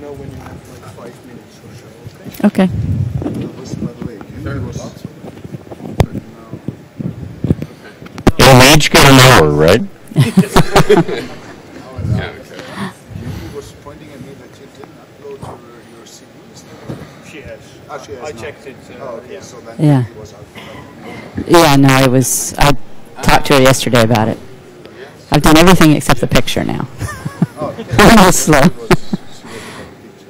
know when you have like 5 minutes or so, Okay. You'll each get an hour, right? He was pointing at me that you didn't upload your CVs. She has. Ah, she has I not. checked it. Oh, okay. Yeah. So then Yeah. it was out. Yeah, no, I talked to her yesterday about it. I've done everything except the picture now. Oh, okay. I'm a little slow. She was about the picture.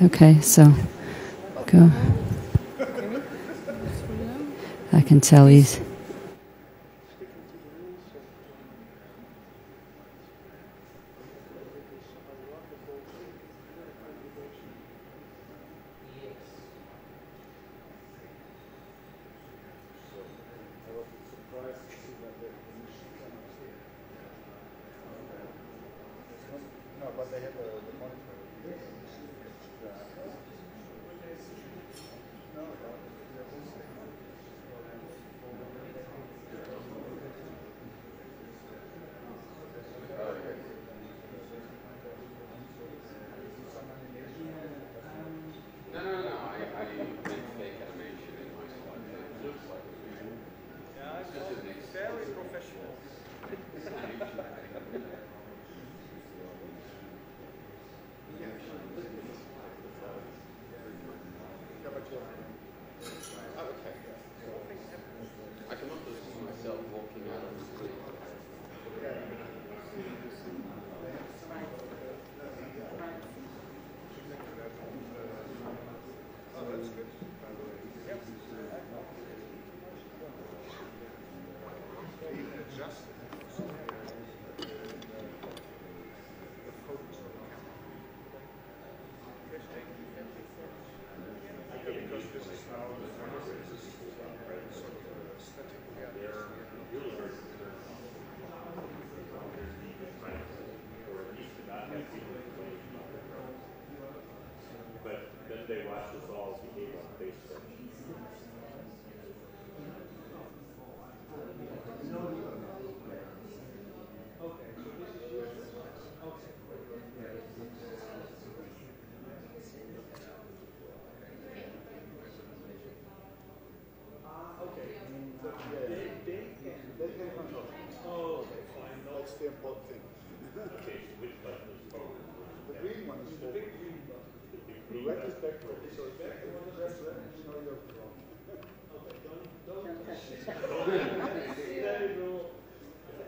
Okay, so go. I can tell he's. No, but they have the monitor. Very professional. I can also see myself walking out on the street. But then they watch us all behave on Facebook. That's the important thing. Okay, which button is forward? The green one is forward. The red is backward. So if you want to press red, you know you're wrong. Then it will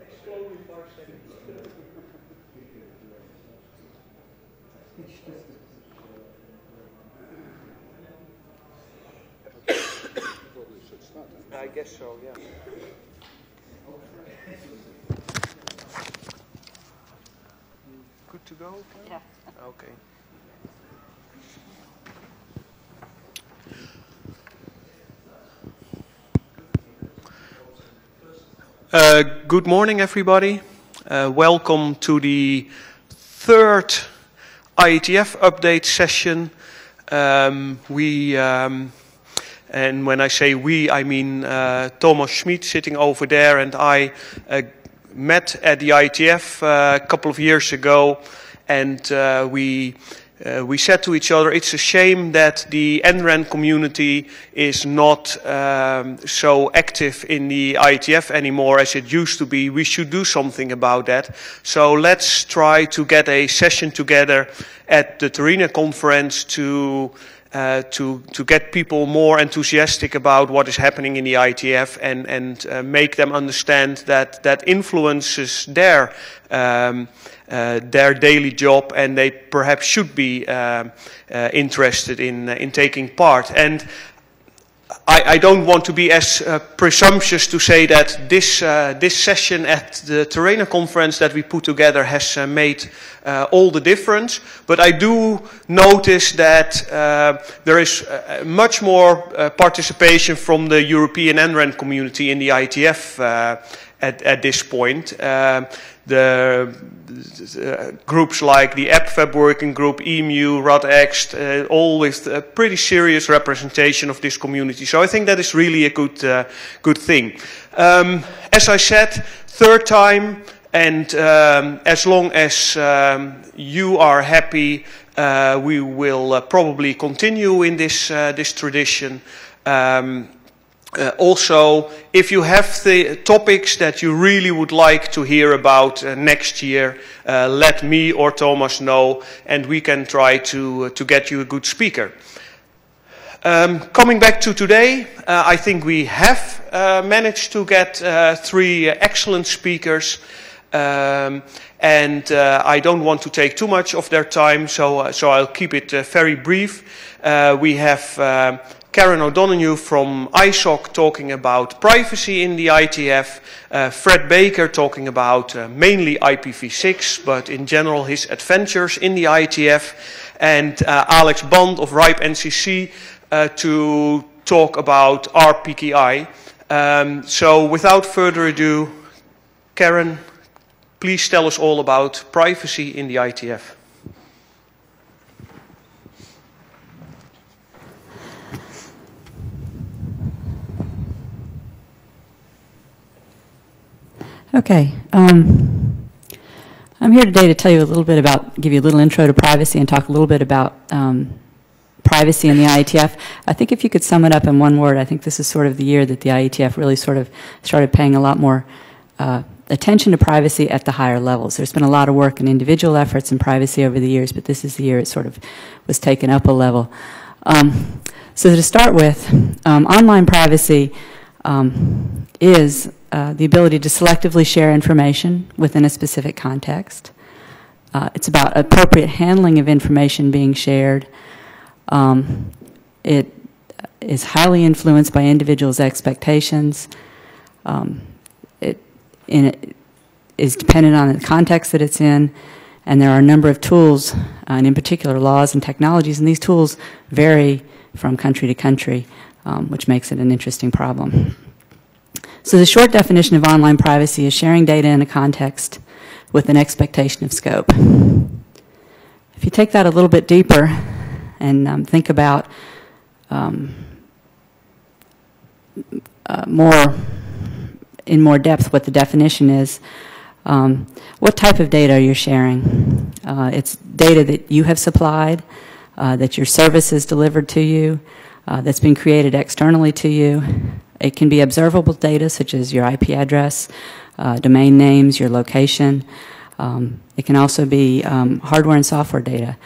explode in 5 seconds. Probably should start. I guess so, yeah. Good to go? Yeah. Okay. Good morning, everybody. Welcome to the third IETF update session. And when I say we, I mean Thomas Schmid sitting over there, and I met at the IETF a couple of years ago, and we said to each other, it's a shame that the NRAN community is not so active in the IETF anymore as it used to be. We should do something about that. So let's try to get a session together at the Torino conference to get people more enthusiastic about what is happening in the IETF and make them understand that influences their daily job, and they perhaps should be interested in taking part. And I don't want to be as presumptuous to say that this session at the Terrena conference that we put together has made all the difference, but I do notice that there is much more participation from the European NREN community in the IETF at this point. The groups like the AppFab Working Group, EMU, RadExt, all with a pretty serious representation of this community. So I think that is really a good thing. As I said, third time, and as long as you are happy, we will probably continue in this tradition. Also, if you have the topics that you really would like to hear about next year, let me or Thomas know, and we can try to get you a good speaker. Coming back to today, I think we have managed to get 3 excellent speakers, and I don't want to take too much of their time, so I'll keep it very brief. We have Karen O'Donoghue from ISOC talking about privacy in the IETF, Fred Baker talking about mainly IPv6, but in general his adventures in the IETF, and Alex Band of RIPE NCC to talk about RPKI. So without further ado, Karen, please tell us all about privacy in the IETF. Okay, I'm here today to tell you a little bit about, give you a little intro to privacy and talk a little bit about privacy in the IETF. I think if you could sum it up in one word, I think this is sort of the year that the IETF really sort of started paying a lot more attention to privacy at the higher levels. There's been a lot of work and individual efforts in privacy over the years, but this is the year it sort of was taken up a level. So to start with, online privacy is the ability to selectively share information within a specific context. It's about appropriate handling of information being shared. It is highly influenced by individuals' expectations. It is dependent on the context that it's in, and there are a number of tools, and in particular laws and technologies, and these tools vary from country to country, which makes it an interesting problem. So the short definition of online privacy is sharing data in a context with an expectation of scope. If you take that a little bit deeper and think about in more depth what the definition is, what type of data are you sharing? It's data that you have supplied, that your service has delivered to you, that's been created externally to you. It can be observable data such as your IP address, domain names, your location. It can also be hardware and software data,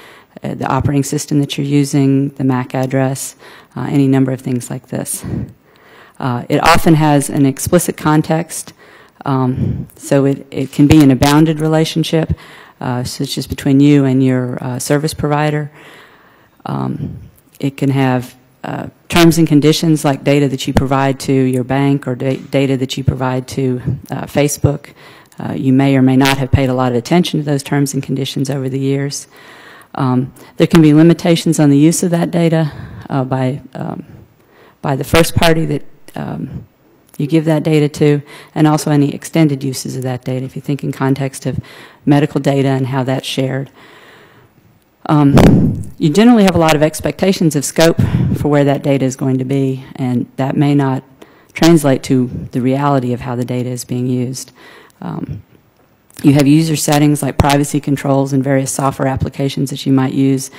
the operating system that you're using, the MAC address, any number of things like this. It often has an explicit context, so it can be in a bounded relationship, such as between you and your service provider. It can have terms and conditions like data that you provide to your bank or data that you provide to Facebook. You may or may not have paid a lot of attention to those terms and conditions over the years. There can be limitations on the use of that data by the first party that you give that data to, and also any extended uses of that data, if you think in context of medical data and how that's shared. You generally have a lot of expectations of scope for where that data is going to be, and that may not translate to the reality of how the data is being used. You have user settings like privacy controls and various software applications that you might use.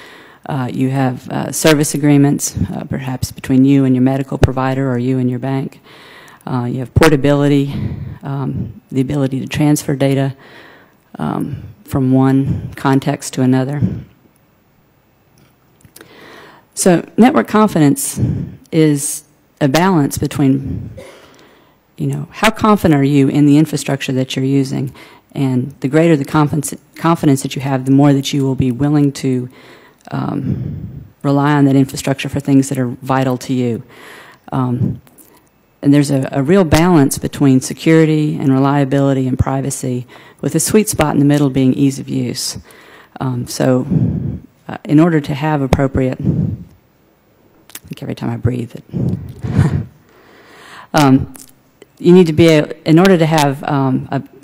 You have service agreements, perhaps between you and your medical provider or you and your bank. You have portability, the ability to transfer data from one context to another. So network confidence is a balance between, how confident are you in the infrastructure that you're using, and the greater the confidence that you have, the more that you will be willing to rely on that infrastructure for things that are vital to you. And there's a real balance between security and reliability and privacy, with a sweet spot in the middle being ease of use. In order to have appropriate, I think every time I breathe it, you need to be in order to have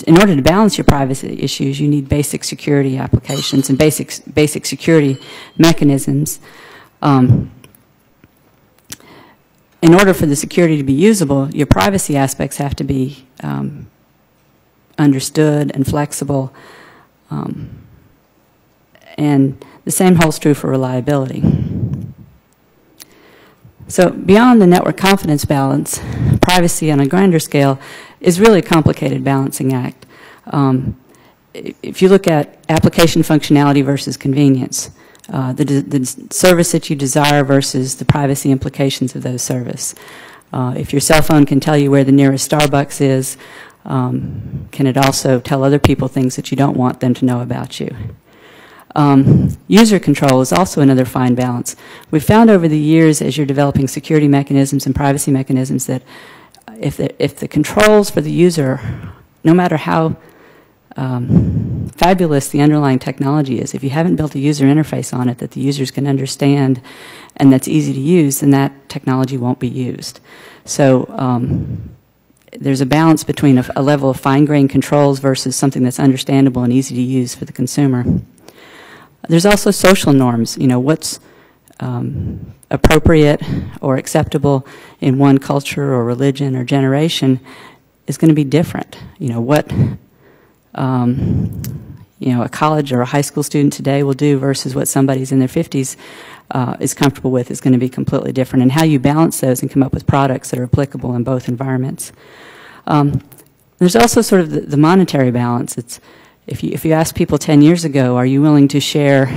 in order to balance your privacy issues, you need basic security applications and basic security mechanisms. In order for the security to be usable, your privacy aspects have to be understood and flexible, and the same holds true for reliability. So beyond the network confidence balance, privacy on a grander scale is really a complicated balancing act. If you look at application functionality versus convenience, the service that you desire versus the privacy implications of those service. If your cell phone can tell you where the nearest Starbucks is, can it also tell other people things that you don't want them to know about you? User control is also another fine balance. We've found over the years, as you're developing security mechanisms and privacy mechanisms, that if the controls for the user, no matter how fabulous the underlying technology is, if you haven't built a user interface on it that the users can understand and that's easy to use, then that technology won't be used. So there's a balance between a level of fine-grained controls versus something that's understandable and easy to use for the consumer. There's also social norms. You know, what's appropriate or acceptable in one culture or religion or generation is going to be different. You know, what a college or a high school student today will do versus what somebody's in their 50s is comfortable with is going to be completely different. And how you balance those and come up with products that are applicable in both environments. There's also sort of the monetary balance. It's if you ask people 10 years ago, are you willing to share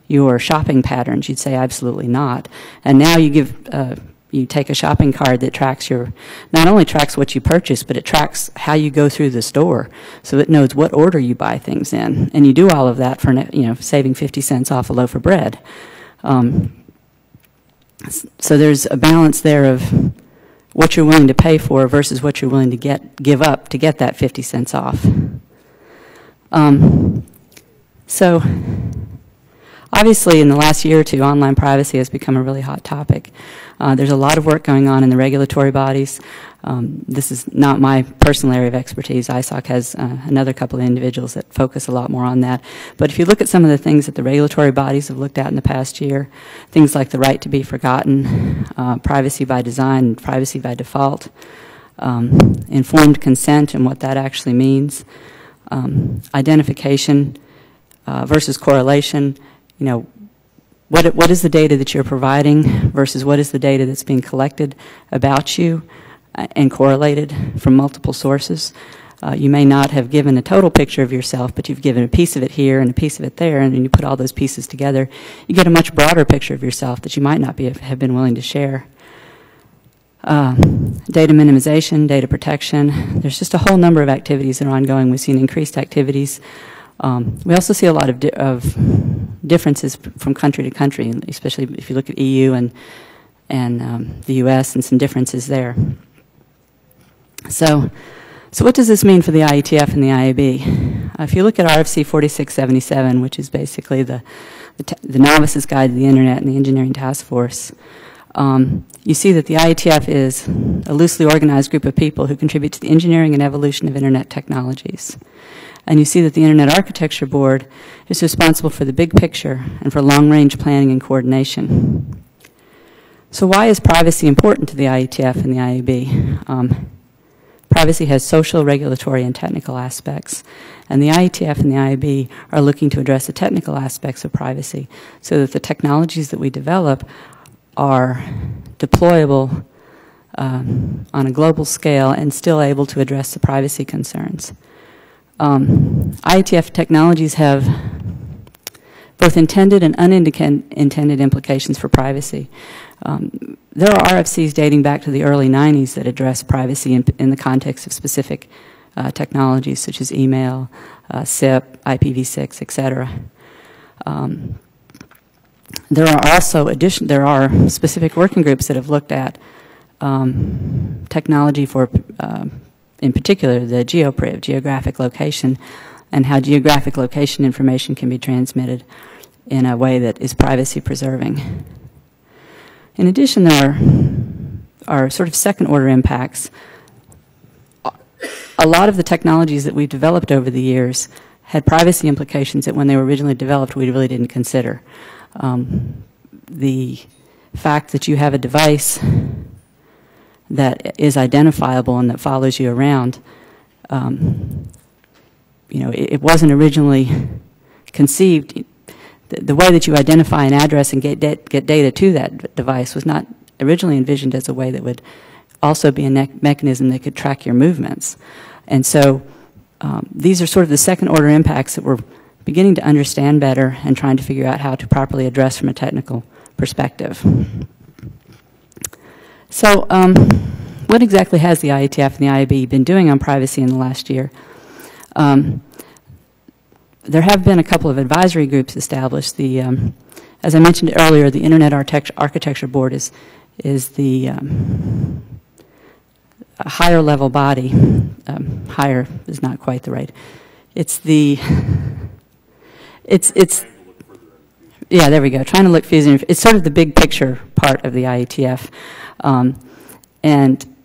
your shopping patterns? You'd say absolutely not. And now you take a shopping card that tracks not only tracks what you purchase, but it tracks how you go through the store, so it knows what order you buy things in. And you do all of that for, saving 50 cents off a loaf of bread. So there's a balance there of what you're willing to pay for versus what you're willing to give up to get that 50 cents off. So obviously in the last year or two, online privacy has become a really hot topic. There's a lot of work going on in the regulatory bodies. This is not my personal area of expertise. ISOC has another couple of individuals that focus a lot more on that. But if you look at some of the things that the regulatory bodies have looked at in the past year, things like the right to be forgotten, privacy by design, privacy by default, informed consent and what that actually means, identification versus correlation, what is the data that you're providing versus what is the data that's being collected about you and correlated from multiple sources. You may not have given a total picture of yourself, but you've given a piece of it here and a piece of it there, and when you put all those pieces together, you get a much broader picture of yourself that you might not have been willing to share. Data minimization, data protection. There's just a whole number of activities that are ongoing. We've seen increased activities. We also see a lot of differences from country to country, especially if you look at EU and the US and some differences there. So what does this mean for the IETF and the IAB? If you look at RFC 4677, which is basically the Novice's Guide to the Internet and the Engineering Task Force, you see that the IETF is a loosely organized group of people who contribute to the engineering and evolution of Internet technologies. And you see that the Internet Architecture Board is responsible for the big picture and for long-range planning and coordination. So why is privacy important to the IETF and the IAB? Privacy has social, regulatory, and technical aspects. And the IETF and the IAB are looking to address the technical aspects of privacy so that the technologies that we develop are deployable on a global scale and still able to address the privacy concerns. IETF technologies have both intended and unintended implications for privacy. There are RFCs dating back to the early 90s that address privacy in the context of specific technologies such as email, SIP, IPv6, etc. There are also there are specific working groups that have looked at technology for, in particular, the GeoPriv, geographic location, and how geographic location information can be transmitted in a way that is privacy preserving. In addition, there are sort of second order impacts. A lot of the technologies that we've developed over the years had privacy implications that when they were originally developed we really didn't consider. The fact that you have a device that is identifiable and that follows you around, it wasn't originally conceived. The way that you identify an address and get data to that device was not originally envisioned as a way that would also be a mechanism that could track your movements. And so these are sort of the second order impacts that we're beginning to understand better and trying to figure out how to properly address from a technical perspective. So what exactly has the IETF and the IAB been doing on privacy in the last year? There have been a couple of advisory groups established. As I mentioned earlier, the Internet Architecture Board is the a higher level body. Higher is not quite the right. Yeah, there we go. Trying to look fusion. It's sort of the big picture part of the IETF. And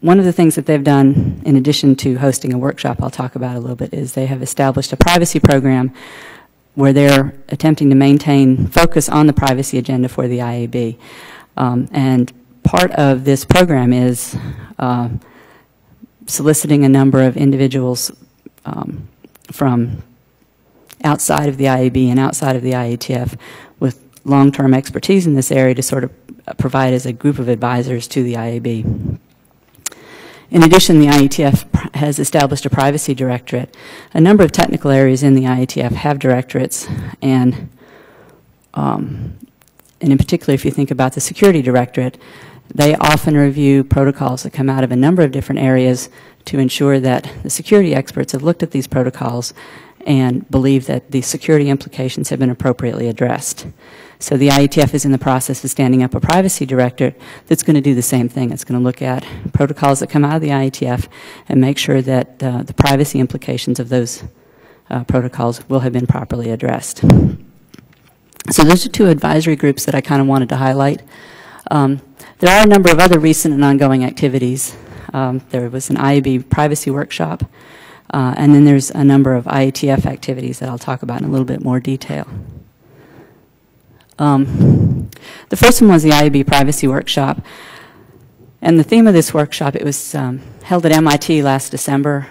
one of the things that they've done, in addition to hosting a workshop I'll talk about a little bit, is they have established a privacy program where they're attempting to maintain focus on the privacy agenda for the IAB. And part of this program is soliciting a number of individuals from outside of the IAB and outside of the IETF with long-term expertise in this area to sort of provide as a group of advisors to the IAB. In addition, the IETF has established a privacy directorate. A number of technical areas in the IETF have directorates, and in particular, if you think about the security directorate, they often review protocols that come out of a number of different areas to ensure that the security experts have looked at these protocols and believe that the security implications have been appropriately addressed. So the IETF is in the process of standing up a privacy directorate that's going to do the same thing. It's going to look at protocols that come out of the IETF and make sure that the privacy implications of those protocols will have been properly addressed. So those are two advisory groups that I kind of wanted to highlight. There are a number of other recent and ongoing activities. There was an IAB privacy workshop, and then there's a number of IETF activities that I'll talk about in a little bit more detail. The first one was the IAB privacy workshop, and the theme of this workshop, it was held at MIT last December.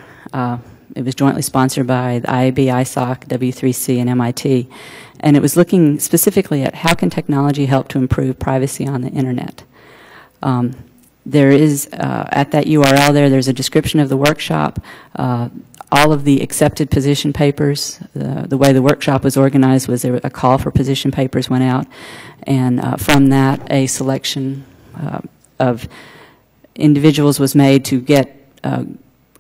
It was jointly sponsored by the IAB, ISOC, W3C, and MIT, and it was looking specifically at how can technology help to improve privacy on the Internet. There is, at that URL there's a description of the workshop, all of the accepted position papers. The way the workshop was organized was there a call for position papers went out, and from that a selection of individuals was made to get a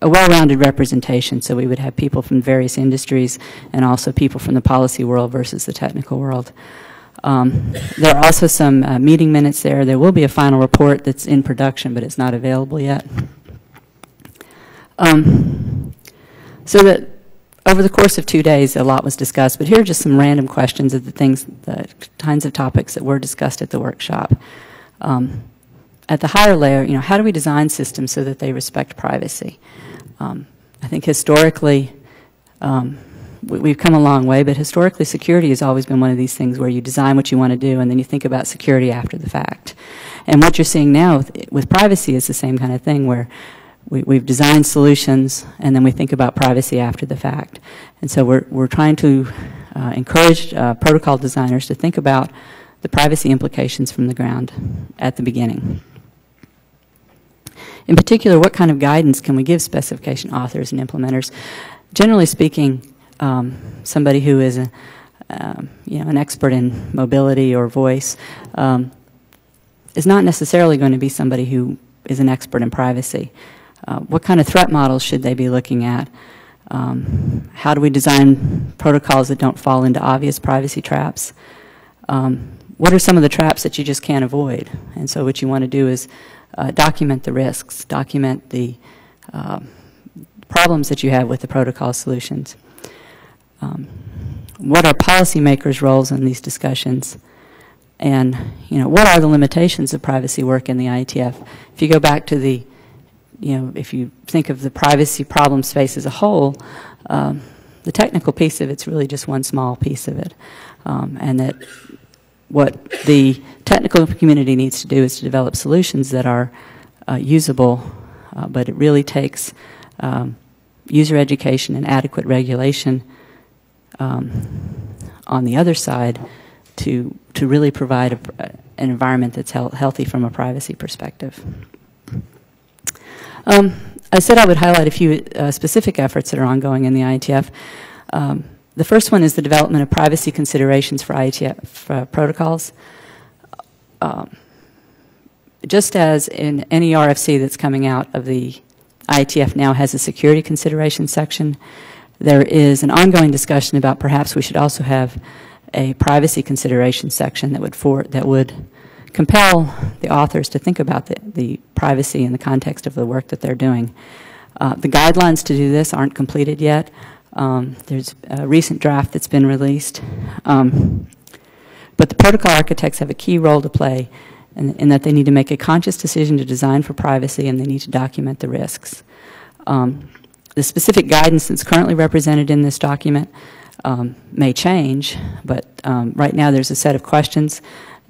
well-rounded representation. So we would have people from various industries and also people from the policy world versus the technical world. There are also some meeting minutes there. There will be a final report that's in production, but it's not available yet. So that over the course of 2 days, a lot was discussed, but here are just some random questions of the kinds of topics that were discussed at the workshop. At the higher layer, how do we design systems so that they respect privacy? I think historically, we've come a long way, but historically security has always been one of these things where you design what you want to do and then you think about security after the fact. And what you're seeing now with privacy is the same kind of thing where we've designed solutions and then we think about privacy after the fact. And so we're trying to encourage protocol designers to think about the privacy implications from the ground at the beginning. In particular, what kind of guidance can we give specification authors and implementers? Generally speaking, somebody who is an expert in mobility or voice is not necessarily going to be somebody who is an expert in privacy. What kind of threat models should they be looking at? How do we design protocols that don't fall into obvious privacy traps? What are some of the traps that you just can't avoid? And so what you want to do is document the risks, document the problems that you have with the protocol solutions. What are policymakers' roles in these discussions? And, what are the limitations of privacy work in the IETF? If you go back to the, if you think of the privacy problem space as a whole, the technical piece of it's really just one small piece of it. And that what the technical community needs to do is to develop solutions that are usable, but it really takes user education and adequate regulation on the other side to really provide an environment that's healthy from a privacy perspective. I said I would highlight a few specific efforts that are ongoing in the IETF. The first one is the development of privacy considerations for IETF protocols. Just as in any RFC that's coming out of the IETF now has a security consideration section, there is an ongoing discussion about perhaps we should also have a privacy consideration section that would compel the authors to think about the privacy in the context of the work that they're doing. The guidelines to do this aren't completed yet. There's a recent draft that's been released. But the protocol architects have a key role to play in that they need to make a conscious decision to design for privacy, and they need to document the risks. The specific guidance that's currently represented in this document may change, but right now there's a set of questions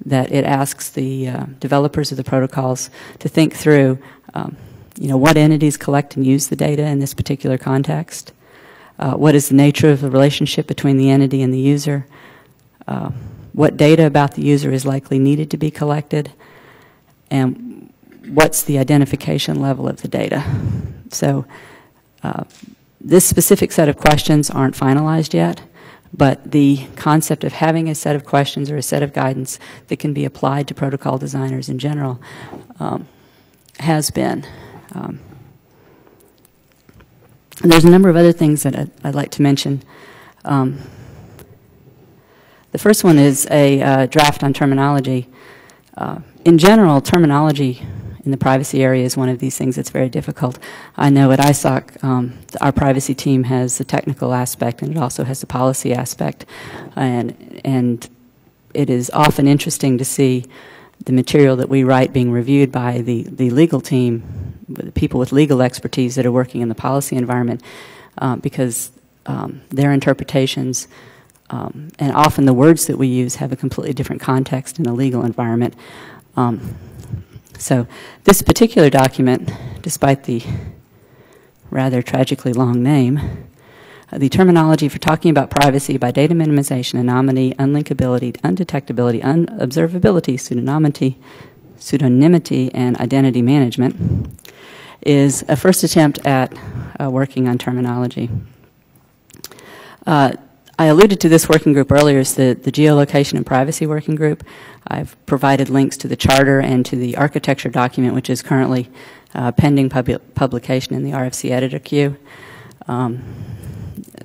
that it asks the developers of the protocols to think through, what entities collect and use the data in this particular context. What is the nature of the relationship between the entity and the user? What data about the user is likely needed to be collected? And what's the identification level of the data? So this specific set of questions aren't finalized yet, but the concept of having a set of questions or a set of guidance that can be applied to protocol designers in general has been. And there's a number of other things that I'd like to mention. The first one is a draft on terminology. In general, terminology in the privacy area is one of these things that's very difficult. I know at ISOC, our privacy team has the technical aspect, and it also has the policy aspect. And it is often interesting to see the material that we write being reviewed by the legal team, the people with legal expertise that are working in the policy environment, because their interpretations and often the words that we use have a completely different context in a legal environment. So this particular document, despite the rather tragically long name, the terminology for talking about privacy by data minimization, anonymity, unlinkability, undetectability, unobservability, pseudonymity, and identity management, is a first attempt at working on terminology. I alluded to this working group earlier as the geolocation and privacy working group. I've provided links to the charter and to the architecture document, which is currently pending publication in the RFC editor queue.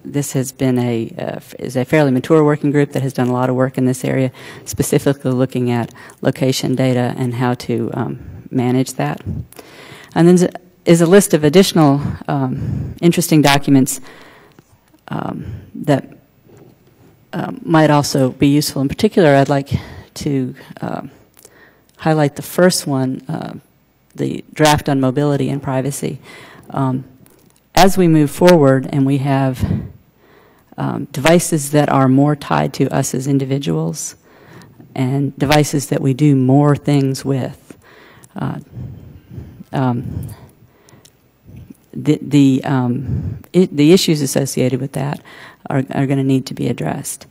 This has been is a fairly mature working group that has done a lot of work in this area, specifically looking at location data and how to manage that. And then there is a list of additional interesting documents that might also be useful. In particular, I'd like to highlight the first one, the draft on mobility and privacy. As we move forward and we have devices that are more tied to us as individuals and devices that we do more things with, the issues associated with that are going to need to be addressed.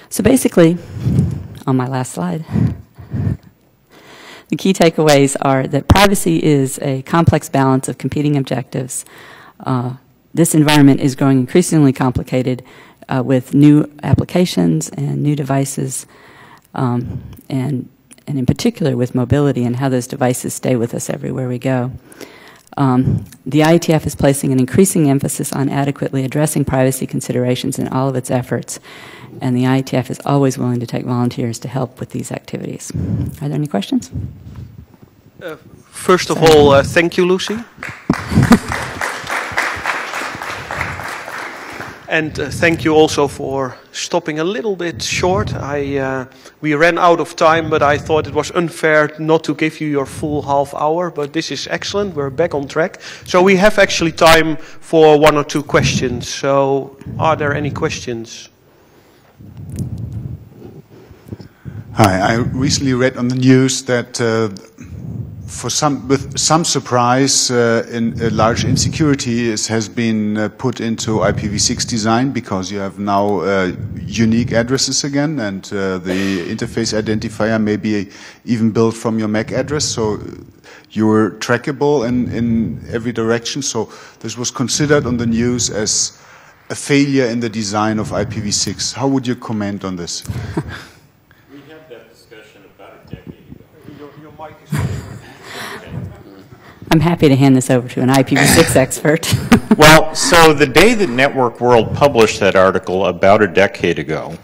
So basically, on my last slide, the key takeaways are that privacy is a complex balance of competing objectives. This environment is growing increasingly complicated with new applications and new devices, and in particular with mobility and how those devices stay with us everywhere we go. The IETF is placing an increasing emphasis on adequately addressing privacy considerations in all of its efforts, and the IETF is always willing to take volunteers to help with these activities. Are there any questions? First of all, thank you, Lucy. And thank you also for stopping a little bit short. We ran out of time, but I thought it was unfair not to give you your full half hour, but this is excellent. We're back on track. So we have actually time for 1 or 2 questions. So are there any questions? Hi, I recently read on the news that with some surprise, in a large insecurity has been put into IPv6 design because you have now unique addresses again, and the interface identifier may be even built from your MAC address, so you're trackable in every direction. So this was considered on the news as a failure in the design of IPv6. How would you comment on this? We had that discussion about a decade ago. Your mic is... I'm happy to hand this over to an IPv6 expert. Well, so the day that Network World published that article about a decade ago,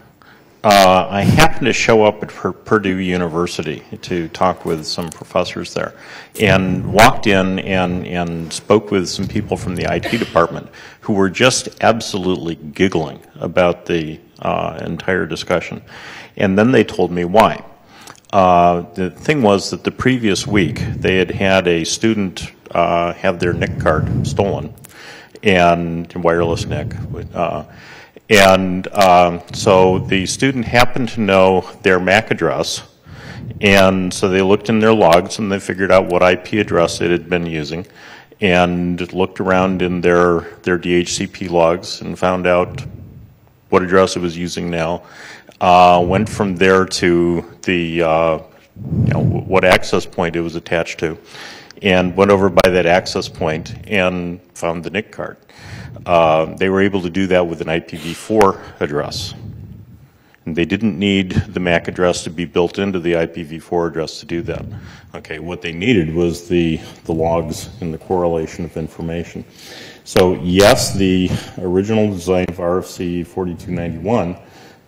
I happened to show up at Purdue University to talk with some professors there, and walked in and spoke with some people from the IT department who were just absolutely giggling about the entire discussion. And then they told me why. The thing was that the previous week they had a student have their NIC card stolen, and wireless NIC. So the student happened to know their MAC address, and so they looked in their logs and they figured out what IP address it had been using, and looked around in their DHCP logs and found out what address it was using now. Went from there to the what access point it was attached to, and went over by that access point and found the NIC card. They were able to do that with an IPv4 address. And they didn't need the MAC address to be built into the IPv4 address to do that. Okay, what they needed was the logs and the correlation of information. So yes, the original design of RFC 4291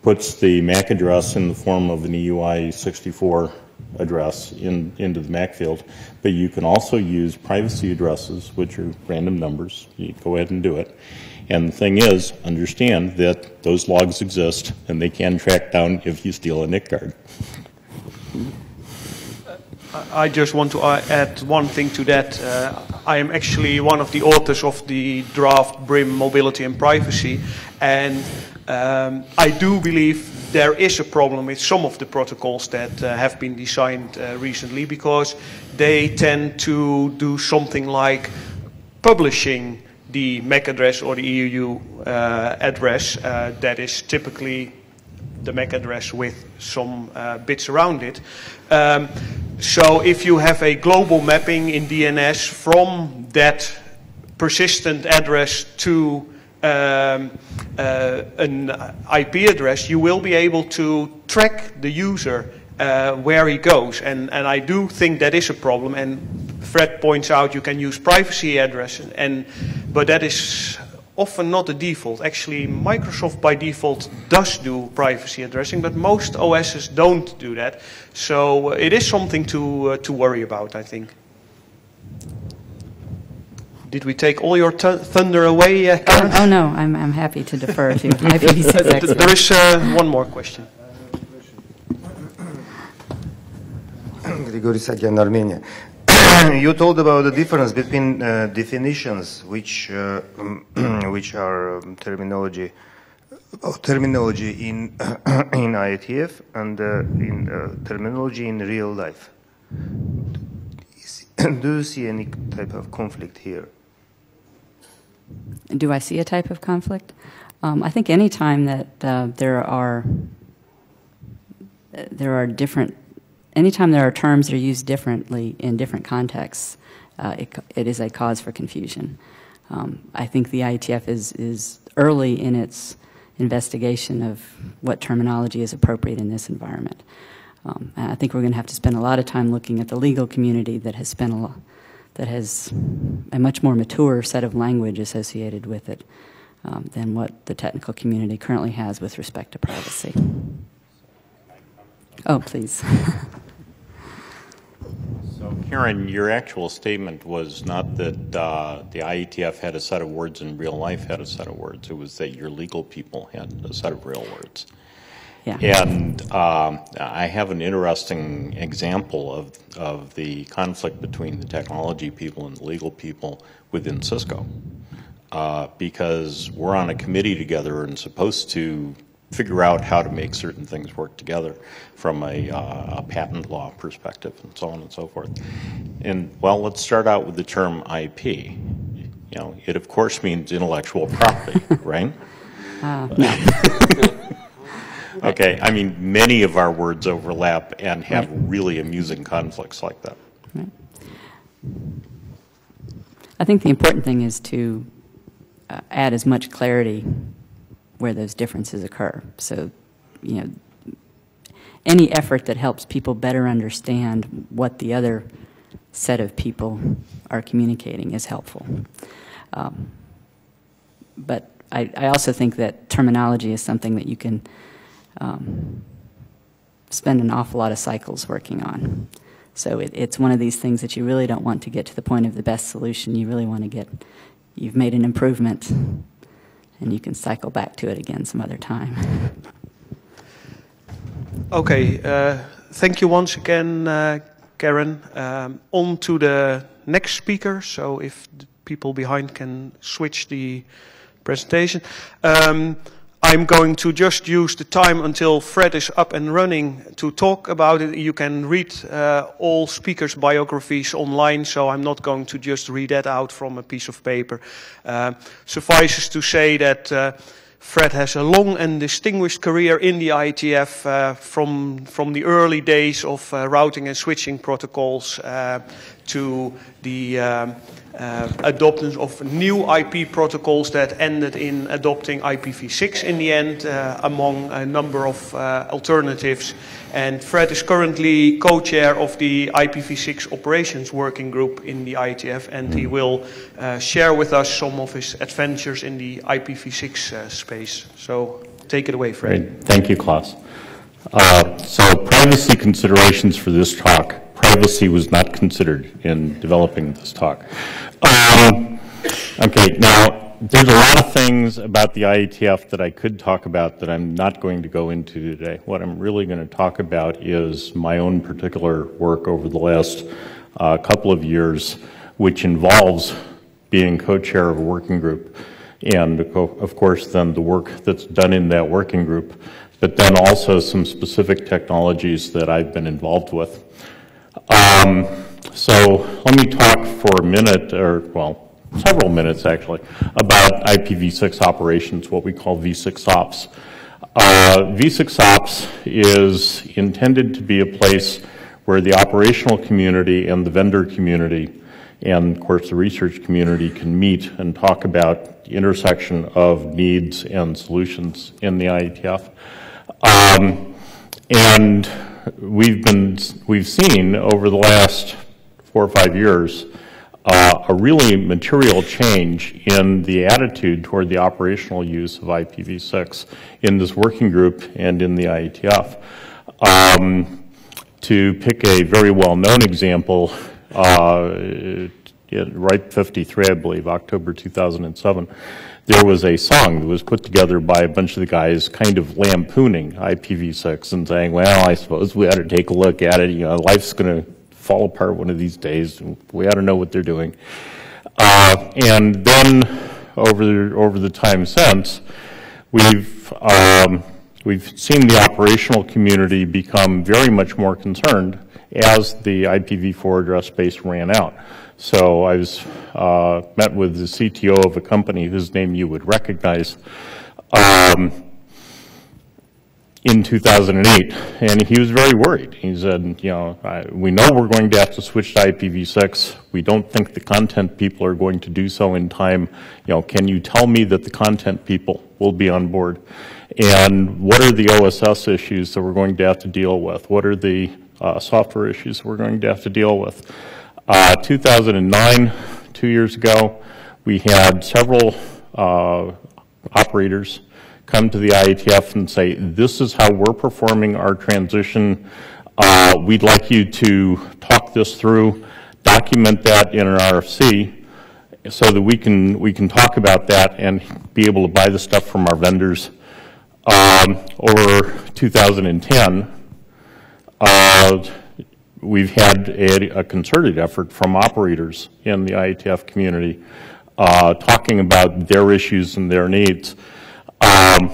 puts the MAC address in the form of an EUI64 address into the MAC field, but you can also use privacy addresses, which are random numbers. You go ahead and do it. And the thing is, understand that those logs exist, and they can track down if you steal a NIC card. I just want to add one thing to that. I am actually one of the authors of the draft BRIM Mobility and Privacy, and I do believe there is a problem with some of the protocols that have been designed recently, because they tend to do something like publishing the MAC address or the EUU address that is typically the MAC address with some bits around it. So if you have a global mapping in DNS from that persistent address to an IP address, you will be able to track the user where he goes. And I do think that is a problem. And Fred points out you can use privacy addresses, but that is often not the default. Actually, Microsoft by default does do privacy addressing, but most OSs don't do that. So it is something to worry about, I think. Did we take all your thunder away, Karen? Oh no, I'm happy to defer to IPv6 expert. There is one more question. Grigori Sakian, Armenia. You told about the difference between definitions, which are terminology in in IETF and in terminology in real life. Do you see any type of conflict here? Do I see a type of conflict? I think any time that anytime there are terms that are used differently in different contexts, it is a cause for confusion. I think the IETF is early in its investigation of what terminology is appropriate in this environment. I think we're going to have to spend a lot of time looking at the legal community that has spent that has a much more mature set of language associated with it than what the technical community currently has with respect to privacy. Oh, please. So, Karen, your actual statement was not that the IETF had a set of words and real life had a set of words. It was that your legal people had a set of real words. Yeah. And I have an interesting example of the conflict between the technology people and the legal people within Cisco. Because we're on a committee together and supposed to figure out how to make certain things work together from a patent law perspective and so on and so forth. And, well, let's start out with the term IP. You know, it of course means intellectual property, right? No. Okay, I mean, many of our words overlap and have really amusing conflicts like that. Right. I think the important thing is to add as much clarity where those differences occur. So, you know, any effort that helps people better understand what the other set of people are communicating is helpful. But I also think that terminology is something that you can spend an awful lot of cycles working on. So it's one of these things that you really don't want to get to the point of the best solution. You really want to get, you've made an improvement, and you can cycle back to it again some other time. Okay, thank you once again, Karen. On to the next speaker, so if the people behind can switch the presentation. I'm going to just use the time until Fred is up and running to talk about it. You can read all speakers' biographies online, so I'm not going to just read that out from a piece of paper. Suffices to say that Fred has a long and distinguished career in the IETF from the early days of routing and switching protocols to the adoption of new IP protocols that ended in adopting IPv6 in the end, among a number of alternatives. And Fred is currently co-chair of the IPv6 operations working group in the IETF, and he will share with us some of his adventures in the IPv6 space. So take it away, Fred. Great. Thank you, Klaus. So privacy considerations for this talk. Privacy was not considered in developing this talk. Okay, now there's a lot of things about the IETF that I could talk about that I'm not going to go into today. What I'm really going to talk about is my own particular work over the last couple of years, which involves being co-chair of a working group, and of course then the work that's done in that working group, but then also some specific technologies that I've been involved with. So let me talk for a minute, or well, several minutes actually, about IPv6 operations, what we call V6 ops. V6 ops is intended to be a place where the operational community and the vendor community and of course the research community can meet and talk about the intersection of needs and solutions in the IETF. And we've seen over the last 4 or 5 years a really material change in the attitude toward the operational use of IPv6 in this working group and in the IETF. To pick a very well-known example, RIPE 53, I believe, October 2007, there was a song that was put together by a bunch of the guys kind of lampooning IPv6 and saying, well, I suppose we ought to take a look at it. You know, life's going to fall apart one of these days. We ought to know what they're doing. And then over the time since, we've seen the operational community become very much more concerned as the IPv4 address space ran out. So I was met with the CTO of a company whose name you would recognize in 2008, and he was very worried. He said, you know, we know we're going to have to switch to IPv6. We don't think the content people are going to do so in time. You know, can you tell me that the content people will be on board? And what are the OSS issues that we're going to have to deal with? What are the software issues we're going to have to deal with? 2009, 2 years ago, we had several operators come to the IETF and say, this is how we're performing our transition. We'd like you to talk this through, document that in an RFC so that we can talk about that and be able to buy the stuff from our vendors. Over 2010, we've had a concerted effort from operators in the IETF community talking about their issues and their needs. And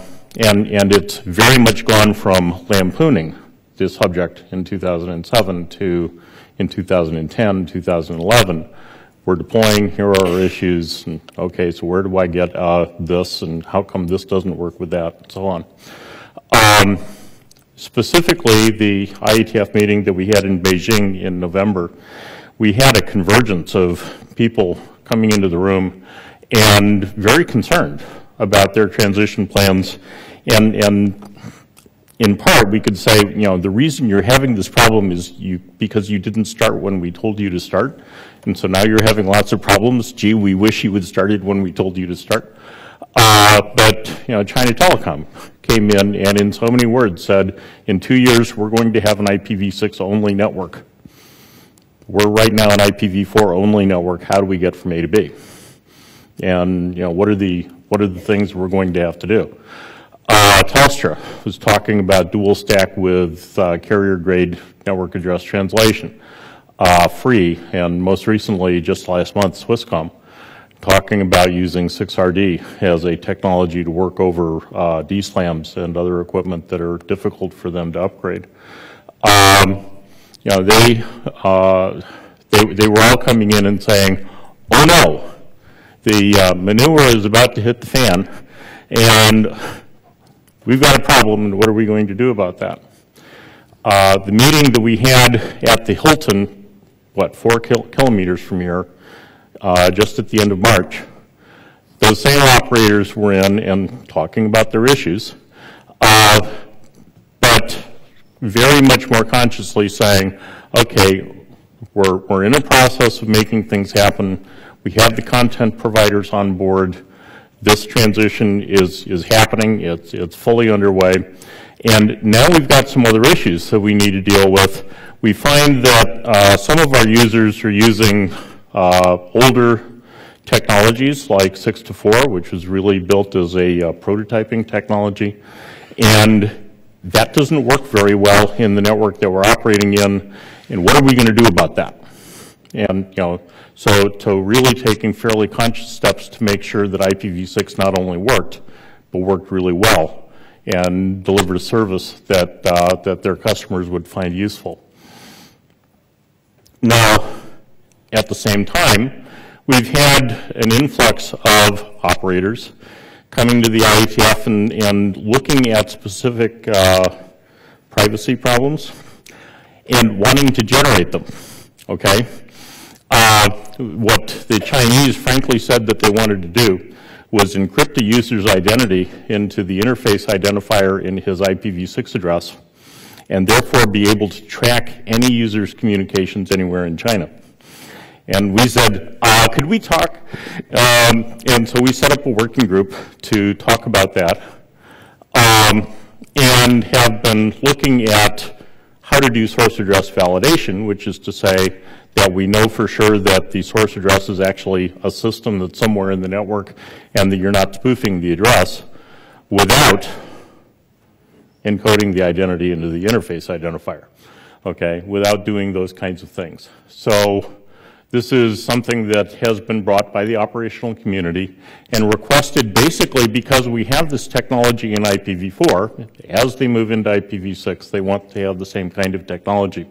it's very much gone from lampooning the subject in 2007 to in 2010, 2011. We're deploying, here are our issues, and okay, so where do I get this, and how come this doesn't work with that, and so on. Specifically, the IETF meeting that we had in Beijing in November, we had a convergence of people coming into the room and very concerned about their transition plans. And in part, we could say, you know, the reason you're having this problem is because you didn't start when we told you to start. And so now you're having lots of problems. Gee, we wish you had started when we told you to start. But, you know, China Telecom came in and in so many words said, in 2 years, we're going to have an IPv6 only network. We're right now an IPv4 only network. How do we get from A to B? And, you know, what are the things we're going to have to do? Telstra was talking about dual stack with carrier grade network address translation, free, and most recently, just last month, Swisscom, talking about using 6RD as a technology to work over DSLAMs and other equipment that are difficult for them to upgrade. You know, they were all coming in and saying, oh no, the manure is about to hit the fan, and we've got a problem, and what are we going to do about that? The meeting that we had at the Hilton, 4 kilometers from here, just at the end of March, those same operators were in and talking about their issues, but very much more consciously saying, okay, we're in a process of making things happen. We have the content providers on board. This transition is happening. It's fully underway. And now we've got some other issues that we need to deal with. We find that some of our users are using older technologies like 6-to-4, which was really built as a prototyping technology. And that doesn't work very well in the network that we're operating in. And what are we going to do about that? And, you know, so really taking fairly conscious steps to make sure that IPv6 not only worked, but worked really well and delivered a service that, that their customers would find useful. Now, at the same time, we've had an influx of operators coming to the IETF and looking at specific privacy problems and wanting to generate them, okay? What the Chinese frankly said that they wanted to do was encrypt a user's identity into the interface identifier in his IPv6 address and therefore be able to track any user's communications anywhere in China. And we said, could we talk? And so we set up a working group to talk about that and have been looking at how to do source address validation, which is to say that we know for sure that the source address is actually a system that's somewhere in the network and that you're not spoofing the address without encoding the identity into the interface identifier, okay, without doing those kinds of things. So this is something that has been brought by the operational community and requested basically because we have this technology in IPv4. As they move into IPv6, they want to have the same kind of technology.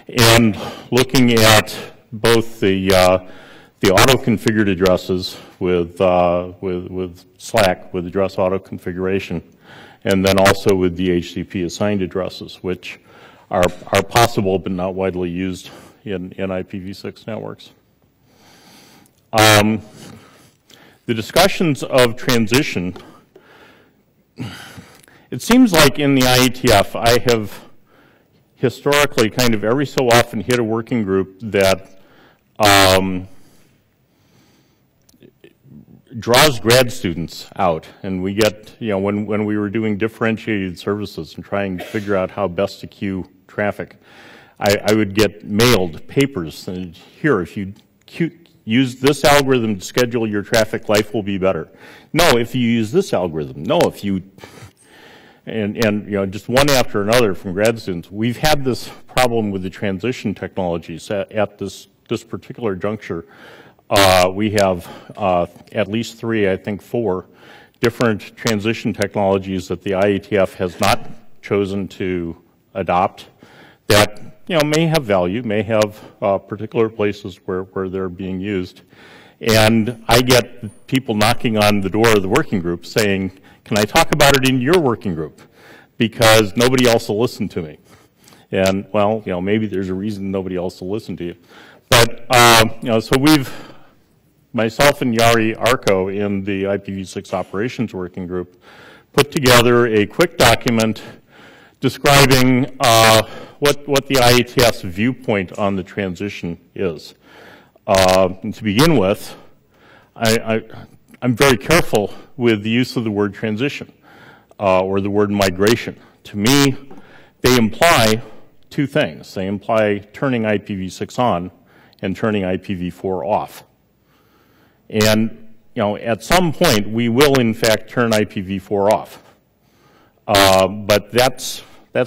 And looking at both the auto-configured addresses with Slack, with address auto-configuration, and then also with the HTTP assigned addresses, which are possible but not widely used in IPv6 networks. The discussions of transition, it seems like in the IETF I have historically kind of every so often hit a working group that draws grad students out, and we get, when we were doing differentiated services and trying to figure out how best to queue traffic, I would get mailed papers, and here, if you use this algorithm to schedule your traffic, life will be better. No, if you use this algorithm. No, if you, and just one after another from grad students. We've had this problem with the transition technologies at this particular juncture. We have at least 3, I think 4, different transition technologies that the IETF has not chosen to adopt that may have value, may have particular places where they're being used. And I get people knocking on the door of the working group saying, can I talk about it in your working group? Because nobody else will listen to me. And, well, maybe there's a reason nobody else will listen to you. But, so myself and Yari Arco in the IPv6 operations working group put together a quick document describing what the IETF's viewpoint on the transition is. And to begin with, I'm very careful with the use of the word transition or the word migration. To me, they imply 2 things. They imply turning IPv6 on and turning IPv4 off. And, at some point, we will, in fact, turn IPv4 off. But that's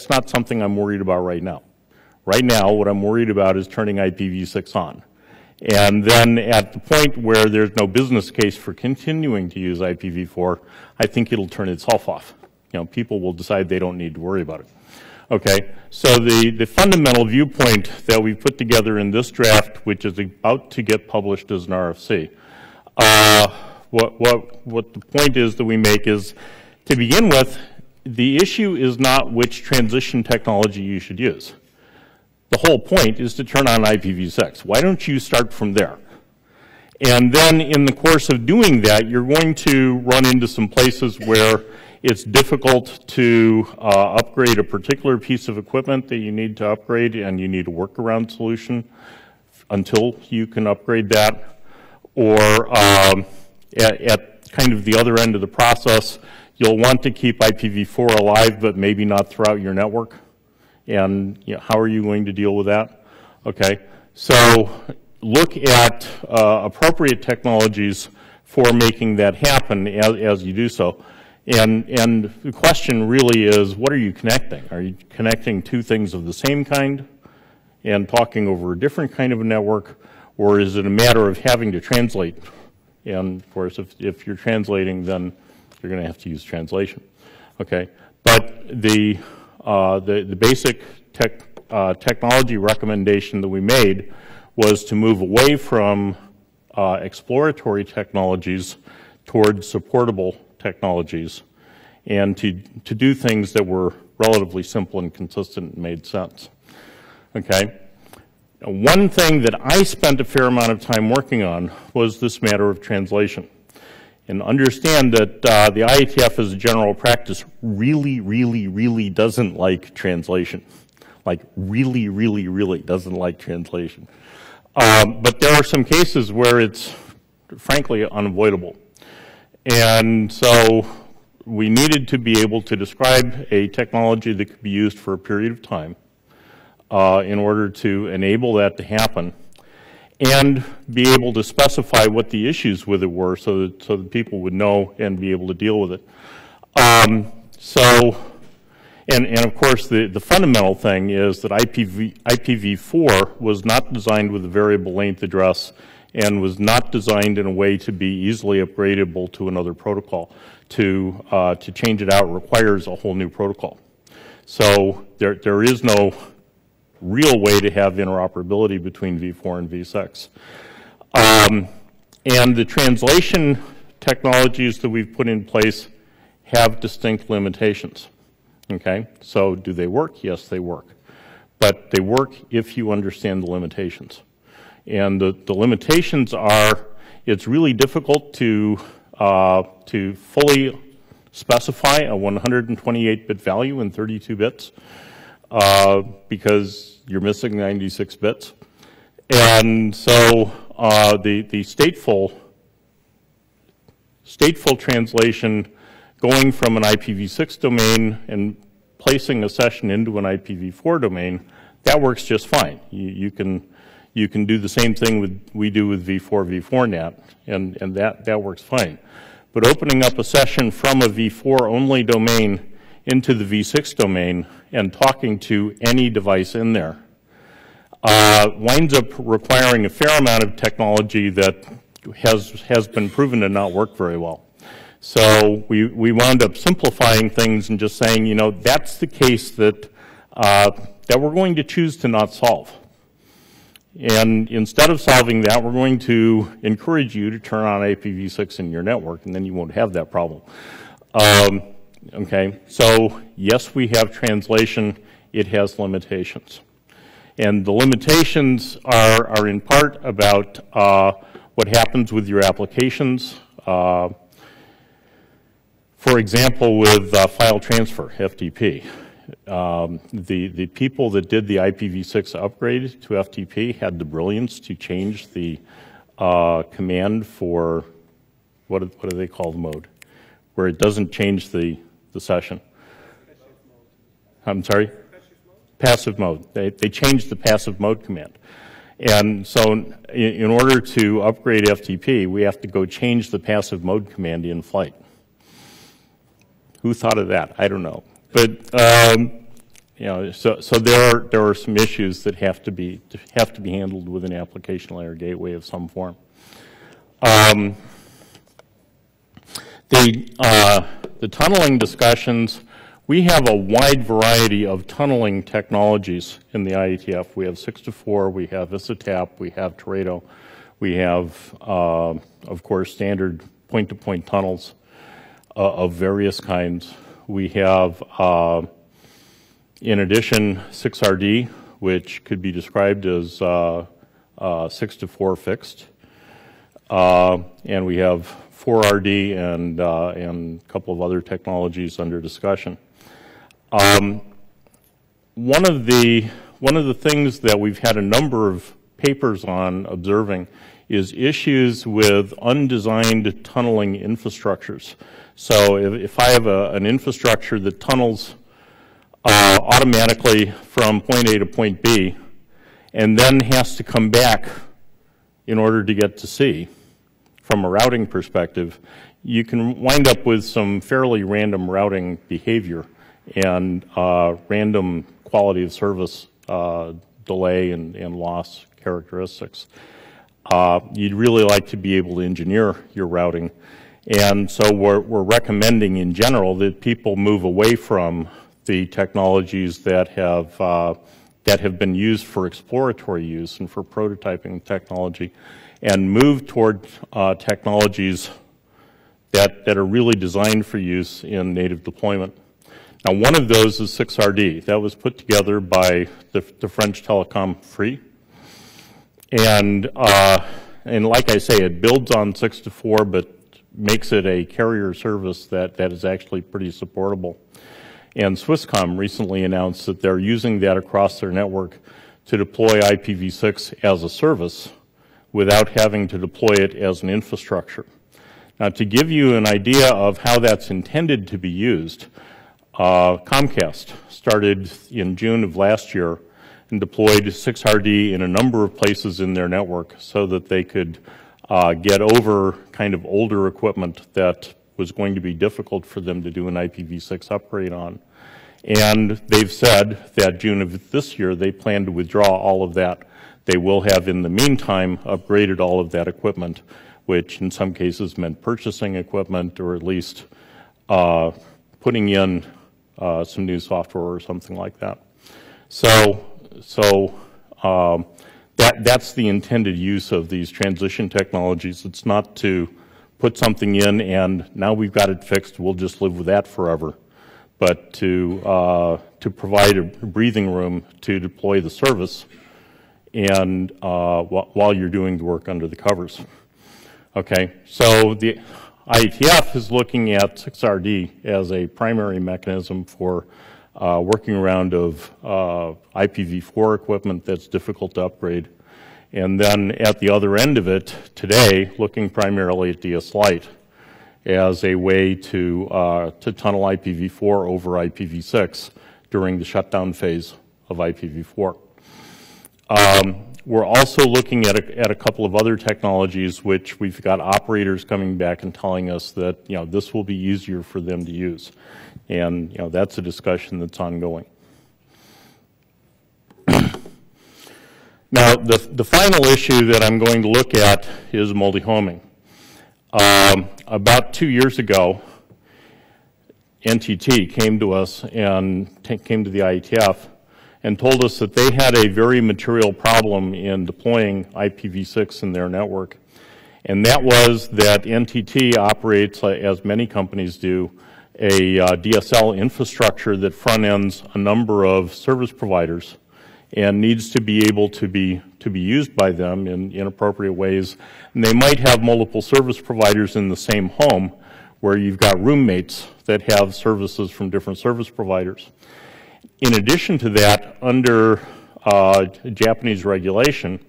not something I'm worried about right now. Right now, what I'm worried about is turning IPv6 on. And then at the point where there's no business case for continuing to use IPv4, I think it'll turn itself off. People will decide they don't need to worry about it. Okay, so the fundamental viewpoint that we put together in this draft, which is about to get published as an RFC, what the point is that we make is, to begin with, the issue is not which transition technology you should use. The whole point is to turn on IPv6. Why don't you start from there? And then in the course of doing that, you're going to run into some places where it's difficult to upgrade a particular piece of equipment that you need to upgrade, and you need a workaround solution until you can upgrade that. Or at kind of the other end of the process, you'll want to keep IPv4 alive, but maybe not throughout your network. And how are you going to deal with that? Okay, so look at appropriate technologies for making that happen as you do so. And the question really is, what are you connecting? Are you connecting 2 things of the same kind and talking over a different kind of a network? Or is it a matter of having to translate? And of course, if you're translating, then you're going to have to use translation. Okay, but the basic technology recommendation that we made was to move away from exploratory technologies towards supportable technologies, and to do things that were relatively simple and consistent and made sense. Okay. One thing that I spent a fair amount of time working on was this matter of translation. And understand that the IETF as a general practice really, really, really doesn't like translation. Like really, really, really doesn't like translation. But there are some cases where it's frankly unavoidable. And so we needed to be able to describe a technology that could be used for a period of time in order to enable that to happen, and be able to specify what the issues with it were so that people would know and be able to deal with it. And of course, the fundamental thing is that IPv4 was not designed with a variable length address and was not designed in a way to be easily upgradable to another protocol. To change it out requires a whole new protocol. So there is no real way to have interoperability between v4 and v6. And the translation technologies that we've put in place have distinct limitations. Okay, so do they work? Yes, they work. But they work if you understand the limitations. And the limitations are, it's really difficult to fully specify a 128-bit value in 32 bits because you're missing 96 bits. And so the stateful translation going from an IPv6 domain and placing a session into an IPv4 domain, that works just fine. You can do the same thing we do with v4 and that works fine. But opening up a session from a v4 only domain into the v6 domain and talking to any device in there winds up requiring a fair amount of technology that has been proven to not work very well. So we wound up simplifying things and just saying, you know, that's the case that we're going to choose to not solve. And instead of solving that, we're going to encourage you to turn on IPv6 in your network, and then you won't have that problem. Okay, so yes, we have translation. It has limitations. And the limitations are in part about what happens with your applications. For example, with file transfer, FTP. The people that did the IPv6 upgrade to FTP had the brilliance to change the command for, what do they call the mode? Where it doesn't change the session. I'm sorry? Passive mode. They changed the passive mode command. And so in order to upgrade FTP, we have to go change the passive mode command in flight. Who thought of that? I don't know. But you know, so there are some issues that have to be handled with an application layer gateway of some form. The tunneling discussions, we have a wide variety of tunneling technologies in the IETF. We have 6-to-4, we have ISATAP, we have Teredo, we have, of course, standard point-to-point tunnels of various kinds. We have, in addition, 6RD, which could be described as 6-to-4 fixed. And we have 4RD and a couple of other technologies under discussion. One of the things that we've had a number of papers on observing is issues with undesigned tunneling infrastructures. So if I have an infrastructure that tunnels automatically from point A to point B and then has to come back in order to get to C, from a routing perspective, you can wind up with some fairly random routing behavior and random quality of service delay and loss characteristics. You'd really like to be able to engineer your routing. And so we're recommending in general that people move away from the technologies that have been used for exploratory use and for prototyping technology, and move toward technologies that are really designed for use in native deployment. Now, one of those is 6RD. That was put together by the French telecom Free. And like I say, it builds on 6-to-4, but makes it a carrier service that is actually pretty supportable. And Swisscom recently announced that they're using that across their network to deploy IPv6 as a service without having to deploy it as an infrastructure. Now, to give you an idea of how that's intended to be used, Comcast started in June of last year and deployed 6RD in a number of places in their network so that they could get over kind of older equipment that was going to be difficult for them to do an IPv6 upgrade on. And they've said that June of this year they plan to withdraw all of that. They will have, in the meantime, upgraded all of that equipment, which in some cases meant purchasing equipment or at least putting in some new software or something like that. So that's the intended use of these transition technologies. It's not to put something in and now we've got it fixed, we'll just live with that forever, but to provide a breathing room to deploy the service and while you're doing the work under the covers. Okay, so the IETF is looking at 6RD as a primary mechanism for working around of IPv4 equipment that's difficult to upgrade. And then at the other end of it today, looking primarily at DS Lite as a way to tunnel IPv4 over IPv6 during the shutdown phase of IPv4. We're also looking at a couple of other technologies which we've got operators coming back and telling us that, this will be easier for them to use. And, that's a discussion that's ongoing. Now, the final issue that I'm going to look at is multi-homing. About 2 years ago, NTT came to us and came to the IETF and told us that they had a very material problem in deploying IPv6 in their network. And that was that NTT operates, as many companies do, a DSL infrastructure that front ends a number of service providers and needs to be able to be used by them in appropriate ways. And they might have multiple service providers in the same home where you've got roommates that have services from different service providers. In addition to that, under Japanese regulation,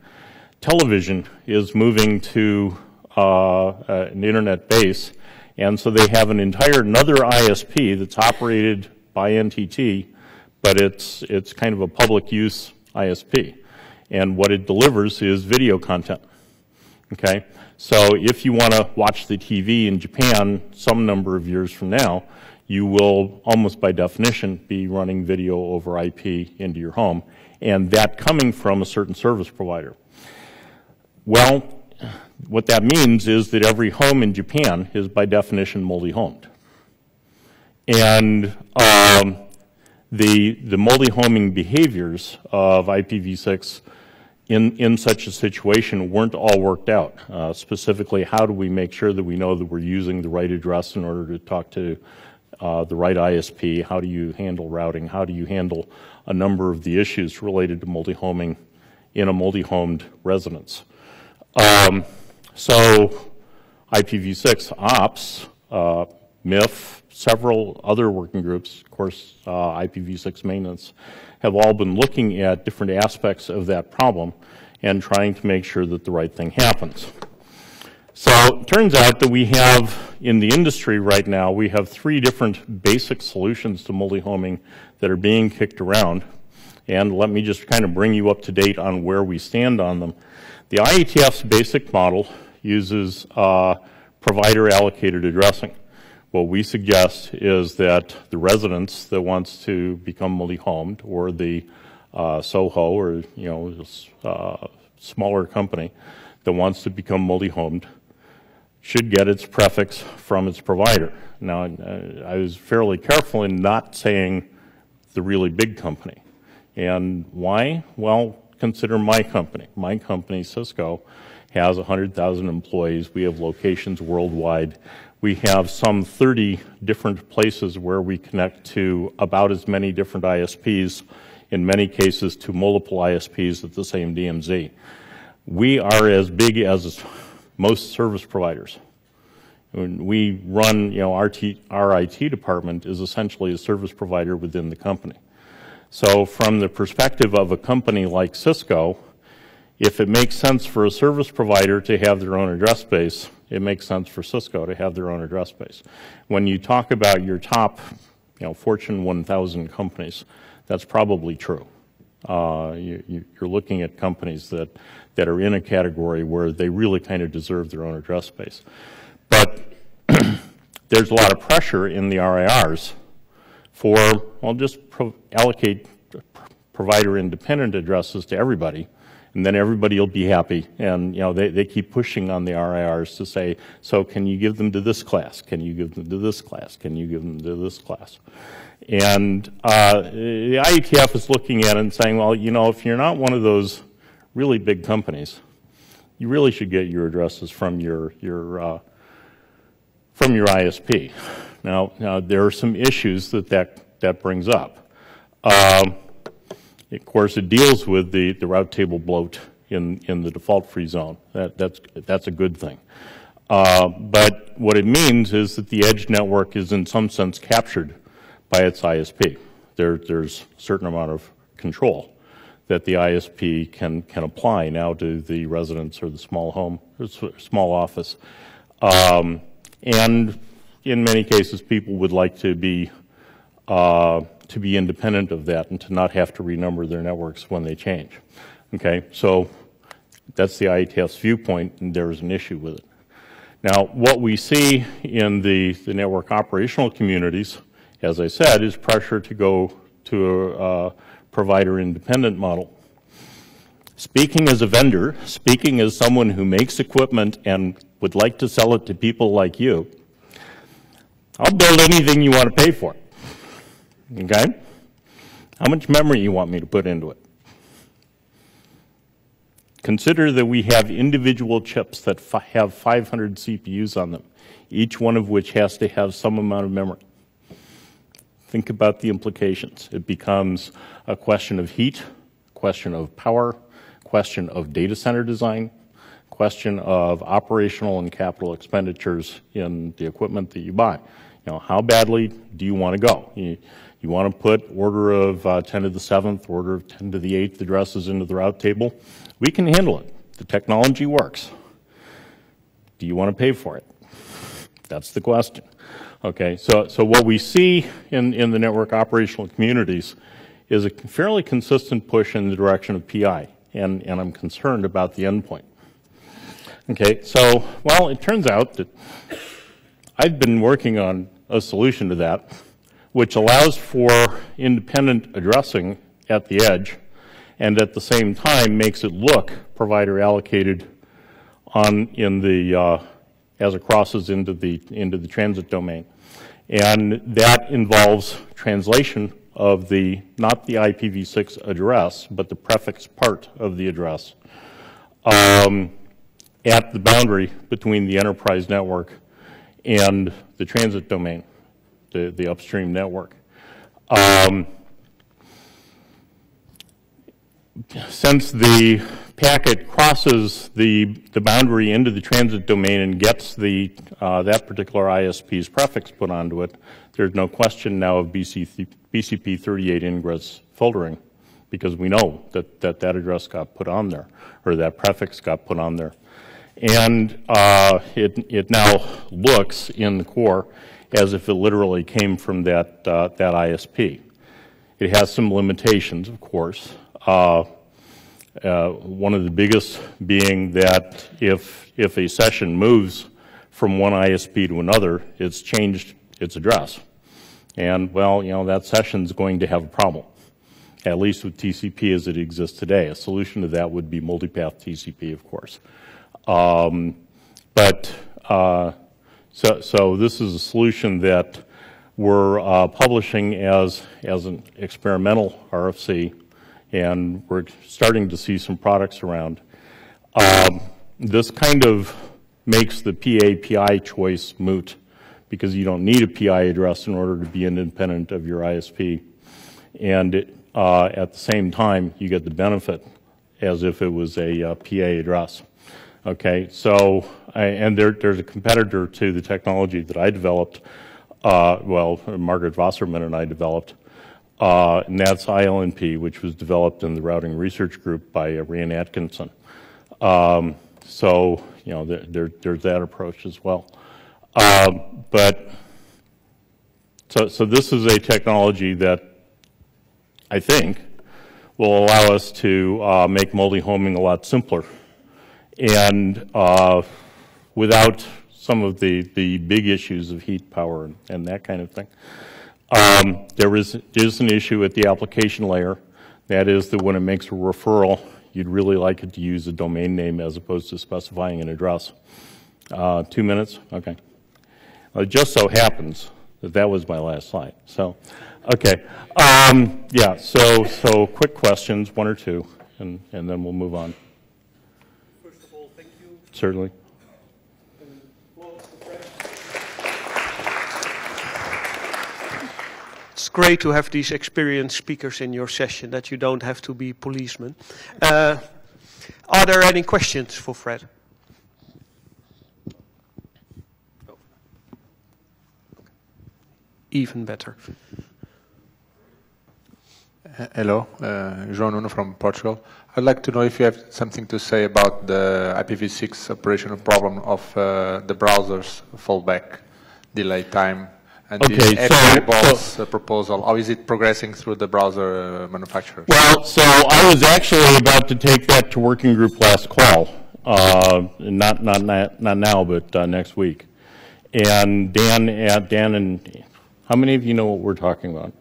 television is moving to an internet base, and so they have another ISP that's operated by NTT, but it's kind of a public use ISP. And what it delivers is video content. Okay? So if you want to watch the TV in Japan some number of years from now, you will almost by definition be running video over IP into your home, and that coming from a certain service provider. Well, what that means is that every home in Japan is by definition multi-homed. And the multi-homing behaviors of IPv6 in such a situation weren't all worked out. Specifically, how do we make sure that we know that we're using the right address in order to talk to the right ISP? How do you handle routing? How do you handle a number of the issues related to multi-homing in a multi-homed residence? So IPv6 ops, MIF, several other working groups, of course, IPv6 maintenance, have all been looking at different aspects of that problem and trying to make sure that the right thing happens. So it turns out that we have, in the industry right now, we have 3 different basic solutions to multi-homing that are being kicked around. And let me just kind of bring you up to date on where we stand on them. The IETF's basic model uses provider allocated addressing. What we suggest is that the residence that wants to become multi-homed, or the SOHO, or smaller company that wants to become multi-homed, should get its prefix from its provider. Now, I was fairly careful in not saying the really big company. And why? Well, consider my company. My company, Cisco, has 100,000 employees. We have locations worldwide. We have some 30 different places where we connect to about as many different ISPs, in many cases to multiple ISPs at the same DMZ. We are as big as most service providers. When we run, our IT department is essentially a service provider within the company. So from the perspective of a company like Cisco, if it makes sense for a service provider to have their own address space, it makes sense for Cisco to have their own address space. When you talk about your top, Fortune 1000 companies, that's probably true. You're looking at companies that are in a category where they really kind of deserve their own address space. But there's a lot of pressure in the RIRs for, well, just allocate provider independent addresses to everybody, and then everybody will be happy. And they keep pushing on the RIRs to say, so can you give them to this class? Can you give them to this class? Can you give them to this class? And the IETF is looking at it and saying, well, if you're not one of those really big companies, you really should get your addresses from your ISP. Now there are some issues that brings up. Of course, it deals with the route table bloat in the default free zone. That's a good thing. But what it means is that the edge network is in some sense captured by its ISP. There's a certain amount of control that the ISP can apply now to the residence or the small home, or small office. And in many cases, people would like to be independent of that and to not have to renumber their networks when they change. Okay, so that's the IETF's viewpoint, and there's an issue with it. Now, what we see in the network operational communities, as I said, is pressure to go to a provider-independent model. Speaking as a vendor, speaking as someone who makes equipment and would like to sell it to people like you, I'll build anything you want to pay for it. Okay? How much memory you want me to put into it? Consider that we have individual chips that have 500 CPUs on them, each one of which has to have some amount of memory. Think about the implications. It becomes a question of heat, question of power, question of data center design, question of operational and capital expenditures in the equipment that you buy. You know, how badly do you want to go? You want to put order of 10 to the 7th, order of 10 to the 8th addresses into the route table? We can handle it. The technology works. Do you want to pay for it? That's the question. Okay, so what we see in the network operational communities is a fairly consistent push in the direction of PI, and I'm concerned about the endpoint. Okay, so, well, it turns out that I've been working on a solution to that, which allows for independent addressing at the edge, and at the same time makes it look provider allocated as it crosses into the transit domain. And that involves translation of not the IPv6 address, but the prefix part of the address at the boundary between the enterprise network and the transit domain, the upstream network. Since the packet crosses the boundary into the transit domain and gets that particular ISP's prefix put onto it, there's no question now of BCP38 ingress filtering, because we know that address got put on there, or that prefix got put on there. And it now looks in the core as if it literally came from that ISP. It has some limitations, of course. One of the biggest being that if a session moves from one ISP to another, it's changed its address. And, well, you know, that session's going to have a problem, at least with TCP as it exists today. A solution to that would be multipath TCP, of course. So this is a solution that we're publishing as an experimental RFC, and we're starting to see some products around. This kind of makes the PA-PI choice moot, because you don't need a PI address in order to be independent of your ISP. And at the same time, you get the benefit as if it was a PA address. Okay, so, and there's a competitor to the technology that I developed, Margaret Wasserman and I developed, and that's ILNP, which was developed in the routing research group by Rian Atkinson. So, you know, there's that approach as well. So this is a technology that I think will allow us to make multi-homing a lot simpler, and without some of the big issues of heat, power, and that kind of thing. There is an issue at the application layer. That is that when it makes a referral, you'd really like it to use a domain name as opposed to specifying an address. 2 minutes? Okay. It just so happens that was my last slide. So, okay. Yeah, so quick questions, one or two, and then we'll move on. First of all, thank you. Certainly. It's great to have these experienced speakers in your session, that you don't have to be policemen. Are there any questions for Fred? Oh. Even better. Hello, João Nuno from Portugal. I'd like to know if you have something to say about the IPv6 operational problem of the browser's fallback delay time and Okay, the FTBall's proposal. How is it progressing through the browser manufacturers? Well, so I was actually about to take that to working group last call, not now, but next week. And Dan, and how many of you know what we're talking about?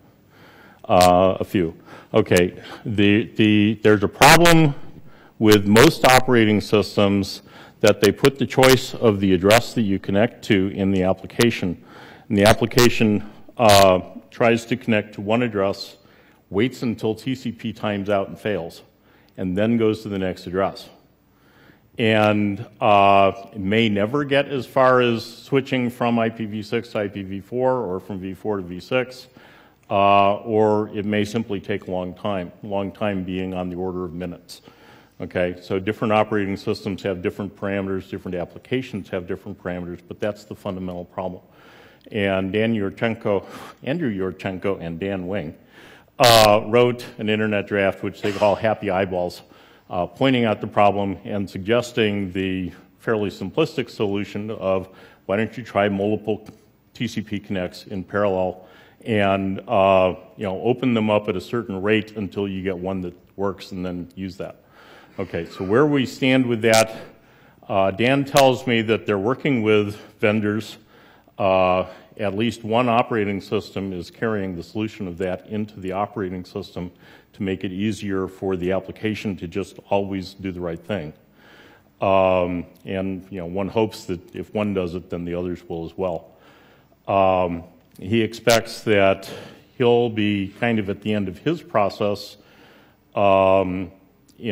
A few. Okay, there's a problem with most operating systems that they put the choice of the address that you connect to in the application. And the application tries to connect to one address, waits until TCP times out and fails, and then goes to the next address. And it may never get as far as switching from IPv6 to IPv4 or from v4 to v6. Or it may simply take a long time being on the order of minutes. Okay, so different operating systems have different parameters, different applications have different parameters, but that's the fundamental problem. And Andrew Yurchenko and Dan Wing wrote an internet draft which they call Happy Eyeballs, pointing out the problem and suggesting the fairly simplistic solution of why don't you try multiple TCP connects in parallel and open them up at a certain rate until you get one that works and then use that. Okay, so where we stand with that, Dan tells me that they're working with vendors. At least one operating system is carrying the solution of that into the operating system to make it easier for the application to just always do the right thing. And one hopes that if one does it, then the others will as well. He expects that he'll be kind of at the end of his process in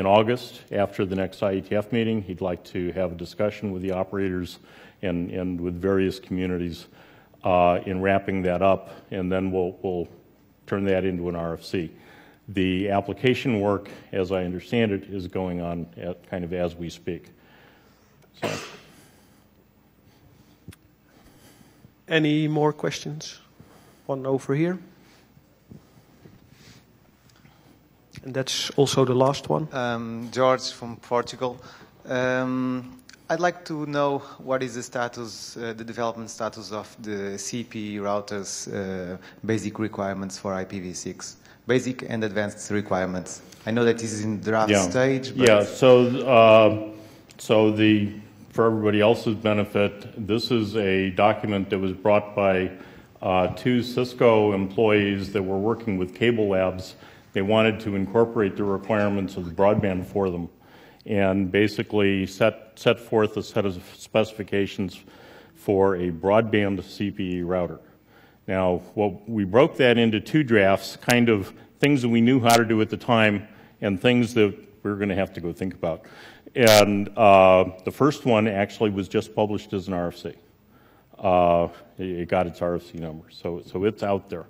August after the next IETF meeting. He'd like to have a discussion with the operators and with various communities in wrapping that up, and then we'll turn that into an RFC. The application work, as I understand it, is going on kind of as we speak. So. Any more questions? One over here. And that's also the last one. George from Portugal. I'd like to know what is the status, the development status of the CPE routers' basic requirements for IPv6, basic and advanced requirements. I know that this is in draft stage. But yeah. So for everybody else's benefit, this is a document that was brought by 2 Cisco employees that were working with Cable Labs. They wanted to incorporate the requirements of the broadband for them and basically set forth a set of specifications for a broadband CPE router. Now, we broke that into 2 drafts, kind of things that we knew how to do at the time and things that we were going to have to go think about. And the first one actually was just published as an RFC. It got its RFC number, so it's out there.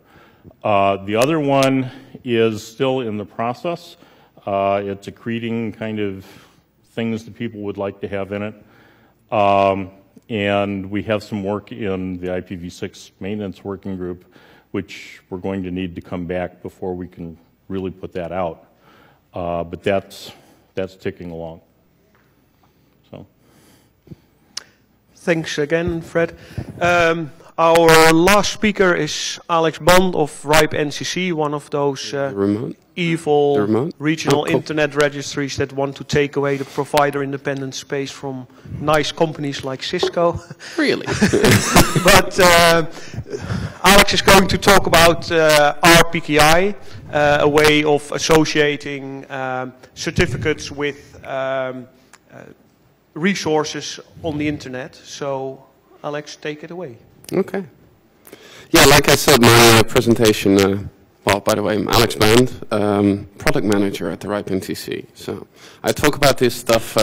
The other one is still in the process. It's accreting kind of things that people would like to have in it. And we have some work in the IPv6 maintenance working group, which we're going to need to come back before we can really put that out. But that's ticking along. So. Thanks again, Fred. Our last speaker is Alex Bond of RIPE NCC, one of those evil regional internet registries that want to take away the provider-independent space from nice companies like Cisco. Really? But Alex is going to talk about RPKI, a way of associating certificates with resources on the internet. So, Alex, take it away. Okay. Yeah, like I said, my presentation, well, by the way, I'm Alex Band, product manager at the RIPE NCC. So I talk about this stuff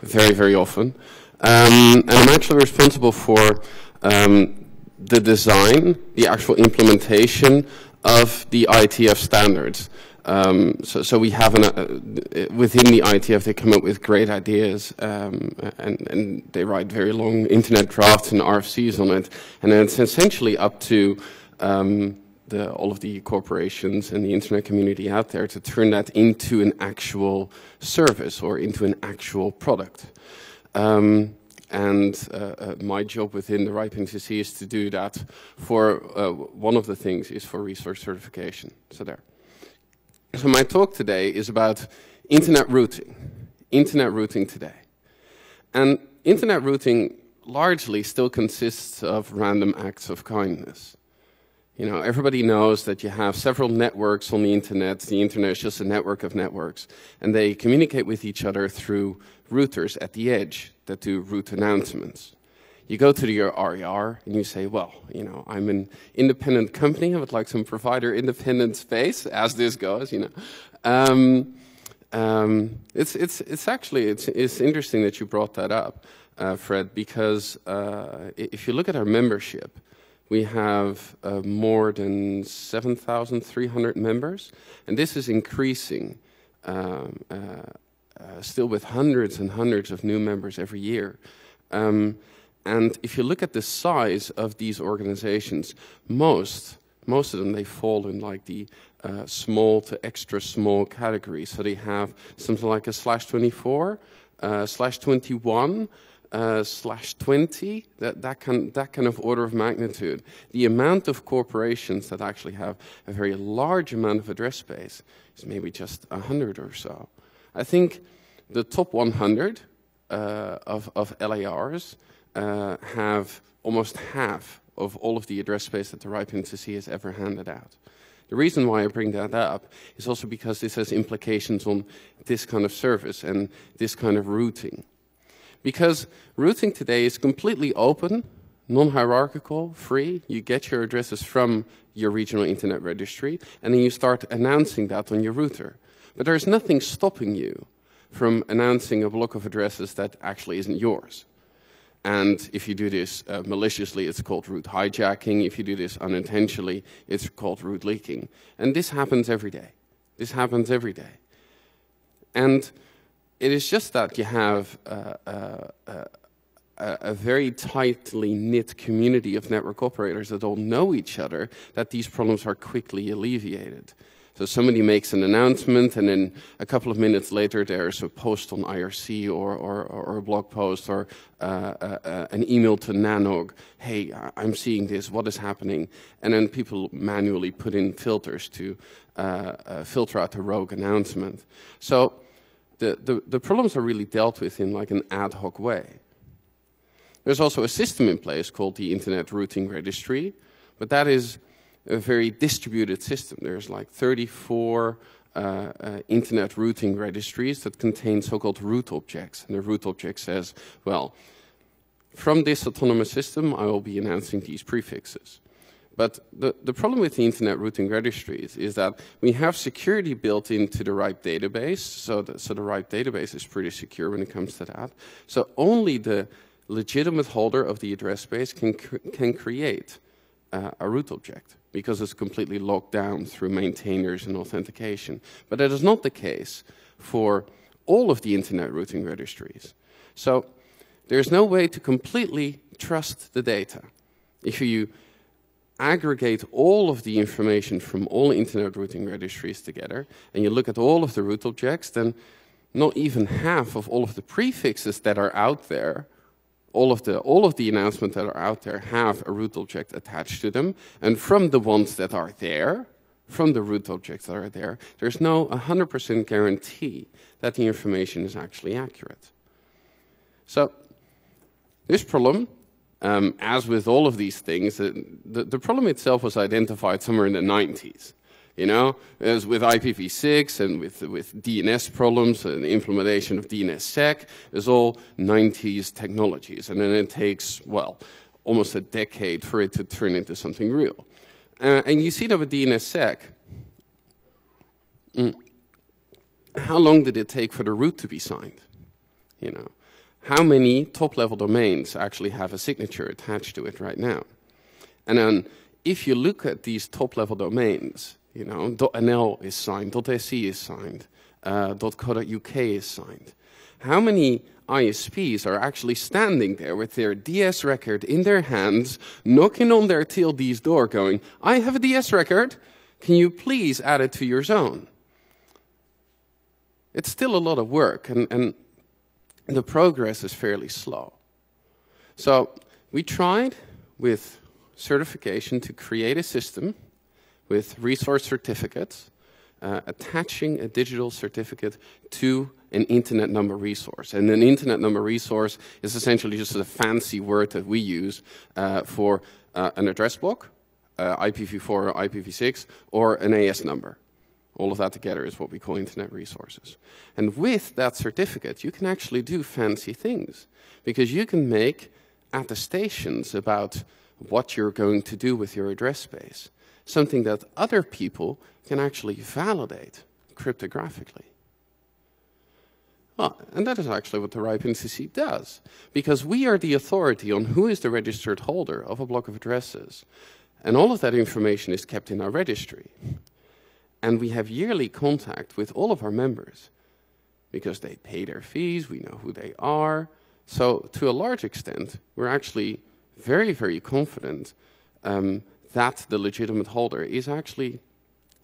very, very often. And I'm actually responsible for the design, the actual implementation of the IETF standards. So we have within the IETF, they come up with great ideas, and they write very long internet drafts and RFCs on it, and then it's essentially up to all of the corporations and the internet community out there to turn that into an actual service or into an actual product. My job within the RIPE NCC is to do that for, one of the things is for resource certification. So there. So my talk today is about internet routing today. And internet routing largely still consists of random acts of kindness. You know, everybody knows that you have several networks on the internet. The internet is just a network of networks. And they communicate with each other through routers at the edge that do route announcements. You go to your RER and you say, well, you know, I'm an independent company. I would like some provider independent space, as this goes, you know. It's actually interesting that you brought that up, Fred, because if you look at our membership, we have more than 7,300 members, and this is increasing, still with hundreds and hundreds of new members every year. And if you look at the size of these organizations, most of them, they fall in like the small to extra small category. So they have something like a /24, /21, /20, that kind of order of magnitude. The amount of corporations that actually have a very large amount of address space is maybe just 100 or so. I think the top 100 of LARs have almost half of all of the address space that the RIPE NCC has ever handed out. The reason why I bring that up is also because this has implications on this kind of service and this kind of routing. Because routing today is completely open, non-hierarchical, free. You get your addresses from your regional internet registry, and then you start announcing that on your router. But there's nothing stopping you from announcing a block of addresses that actually isn't yours. And if you do this maliciously, it's called route hijacking. If you do this unintentionally, it's called route leaking. And this happens every day. This happens every day. And it is just that you have a very tightly knit community of network operators that all know each other, that these problems are quickly alleviated. So somebody makes an announcement, and then a couple of minutes later there's a post on IRC or a blog post or an email to Nanog. Hey, I'm seeing this, what is happening? And then people manually put in filters to filter out the rogue announcement. So the problems are really dealt with in like an ad hoc way. There's also a system in place called the Internet Routing Registry, but that is a very distributed system. There's like 34 internet routing registries that contain so-called root objects. And the root object says, well, from this autonomous system, I will be announcing these prefixes. But the problem with the internet routing registries is that we have security built into the RIPE database. So the RIPE database is pretty secure when it comes to that. So only the legitimate holder of the address space can create a root object, because it's completely locked down through maintainers and authentication. But that is not the case for all of the internet routing registries. So there's no way to completely trust the data. If you aggregate all of the information from all internet routing registries together, and you look at all of the root objects, then not even half of all of the prefixes that are out there, all of the announcements that are out there have a root object attached to them. And from the ones that are there, from the root objects that are there, there's no 100% guarantee that the information is actually accurate. So this problem, as with all of these things, the problem itself was identified somewhere in the 90s. You know, as with IPv6 and with DNS problems and the implementation of DNSSEC, it's all 90s technologies. And then it takes, well, almost a decade for it to turn into something real. And you see that with DNSSEC. How long did it take for the root to be signed? You know, how many top-level domains actually have a signature attached to it right now? And then if you look at these top-level domains, you know, .nl is signed, .se is signed, .co.uk is signed. How many ISPs are actually standing there with their DS record in their hands, knocking on their TLD's door going, I have a DS record, can you please add it to your zone? It's still a lot of work, and the progress is fairly slow. So we tried with certification to create a system with resource certificates, attaching a digital certificate to an internet number resource. And an internet number resource is essentially just a fancy word that we use for an address block, IPv4 or IPv6, or an AS number. All of that together is what we call internet resources. And with that certificate, you can actually do fancy things, because you can make attestations about what you're going to do with your address space, something that other people can actually validate cryptographically. Well, and that is actually what the RIPE NCC does, because we are the authority on who is the registered holder of a block of addresses. And all of that information is kept in our registry. And we have yearly contact with all of our members, because they pay their fees, we know who they are. So to a large extent, we're actually very, very confident that the legitimate holder is actually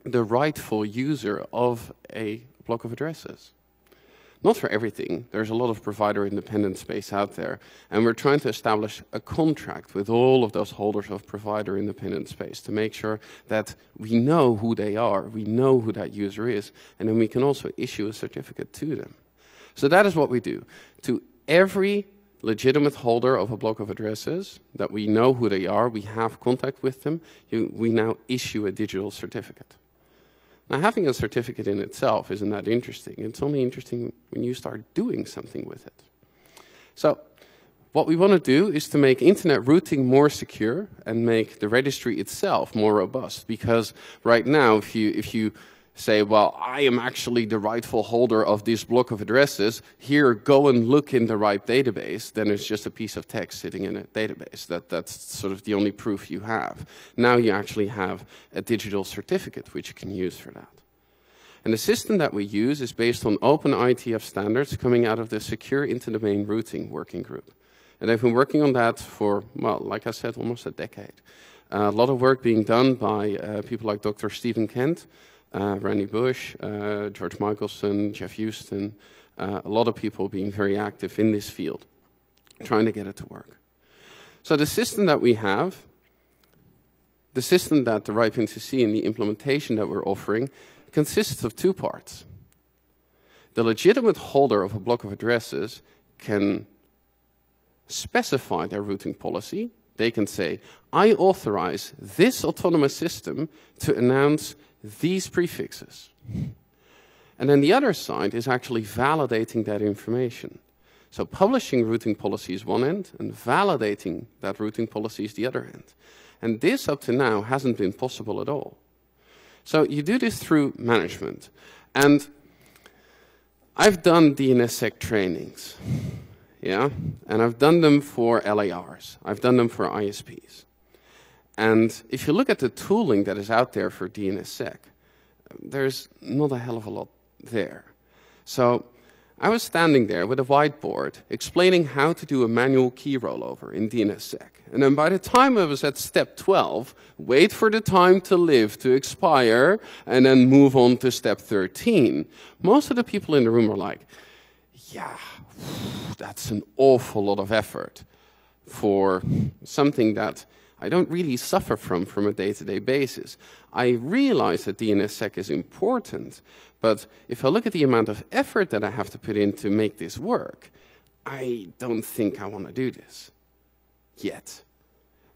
the rightful user of a block of addresses. Not for everything. There's a lot of provider independent space out there, and we're trying to establish a contract with all of those holders of provider independent space to make sure that we know who they are, we know who that user is, and then we can also issue a certificate to them. So that is what we do. To every legitimate holder of a block of addresses that we know who they are, we have contact with them, we now issue a digital certificate. Now, having a certificate in itself isn't that interesting. It's only interesting when you start doing something with it. So what we want to do is to make internet routing more secure and make the registry itself more robust. Because right now, if you say, well, I am actually the rightful holder of this block of addresses, here, go and look in the RIPE database, then it's just a piece of text sitting in a database. That's sort of the only proof you have. Now you actually have a digital certificate which you can use for that. And the system that we use is based on open IETF standards coming out of the Secure Inter-Domain Routing Working Group. And they've been working on that for, well, like I said, almost a decade. A lot of work being done by people like Dr. Stephen Kent, Randy Bush, George Michelson, Jeff Houston, a lot of people being very active in this field, trying to get it to work. So the system that we have, the system that the RIPE NCC and the implementation that we're offering consists of two parts. The legitimate holder of a block of addresses can specify their routing policy. They can say, I authorize this autonomous system to announce these prefixes. And then the other side is actually validating that information. So publishing routing policy is one end, and validating that routing policy is the other end. And this up to now hasn't been possible at all. So you do this through management. And I've done DNSSEC trainings, yeah? And I've done them for LARs. I've done them for ISPs. And if you look at the tooling that is out there for DNSSEC, there's not a hell of a lot there. So I was standing there with a whiteboard explaining how to do a manual key rollover in DNSSEC. And then by the time I was at step 12, wait for the time to live to expire, and then move on to step 13, most of the people in the room were like, yeah, that's an awful lot of effort for something that I don't really suffer from a day-to-day basis. I realize that DNSSEC is important, but if I look at the amount of effort that I have to put in to make this work, I don't think I want to do this yet.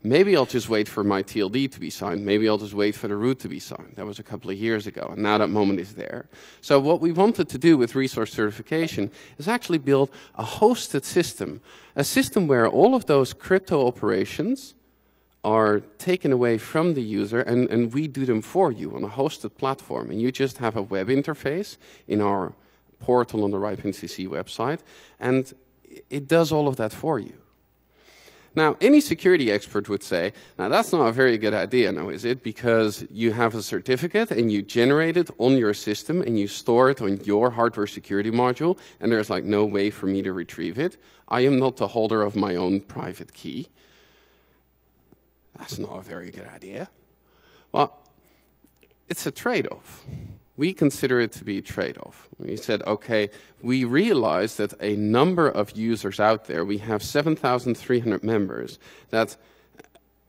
Maybe I'll just wait for my TLD to be signed. Maybe I'll just wait for the root to be signed. That was a couple of years ago, and now that moment is there. So what we wanted to do with resource certification is actually build a hosted system, a system where all of those crypto operations are taken away from the user, and we do them for you on a hosted platform. And you just have a web interface in our portal on the RIPE NCC website, and it does all of that for you. Now, any security expert would say, now that's not a very good idea now, is it? Because you have a certificate and you generate it on your system and you store it on your hardware security module, and there's like no way for me to retrieve it. I am not the holder of my own private key. That's not a very good idea. Well, it's a trade-off. We consider it to be a trade-off. We said, okay, we realize that a number of users out there, we have 7,300 members, that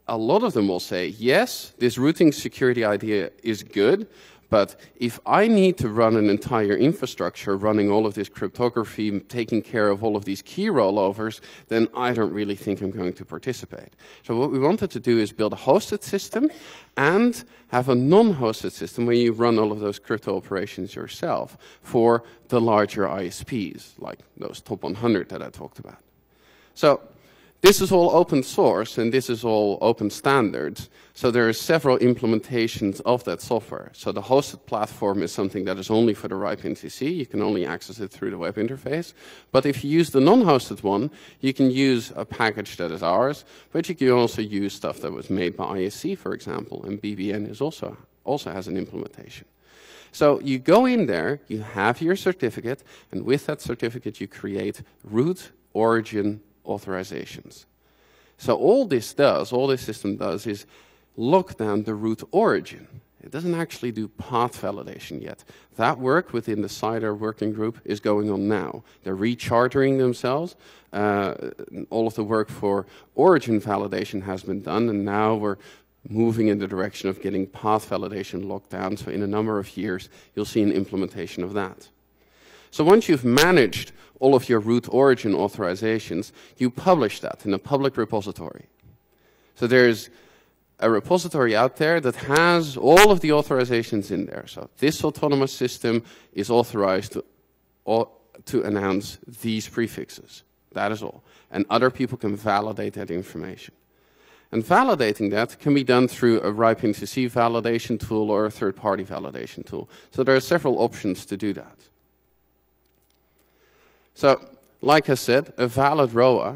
a lot of them will say, yes, this routing security idea is good, but if I need to run an entire infrastructure, running all of this cryptography, taking care of all of these key rollovers, then I don't really think I'm going to participate. So what we wanted to do is build a hosted system and have a non-hosted system where you run all of those crypto operations yourself for the larger ISPs, like those top 100 that I talked about. So this is all open source and this is all open standards. So there are several implementations of that software. So the hosted platform is something that is only for the RIPE NTC. You can only access it through the web interface. But if you use the non-hosted one, you can use a package that is ours, but you can also use stuff that was made by ISC, for example, and BBN is also has an implementation. So you go in there, you have your certificate, and with that certificate you create root origin authorizations. So all this system does is lock down the root origin. It doesn't actually do path validation yet. That work within the CIDR working group is going on now. They're rechartering themselves. All of the work for origin validation has been done, and now we're moving in the direction of getting path validation locked down. So in a number of years, you'll see an implementation of that. So once you've managed all of your root origin authorizations, you publish that in a public repository. So there's a repository out there that has all of the authorizations in there. So this autonomous system is authorized to announce these prefixes. That is all. And other people can validate that information. And validating that can be done through a RIPE NTC validation tool or a third-party validation tool. So there are several options to do that. So, like I said, a valid ROA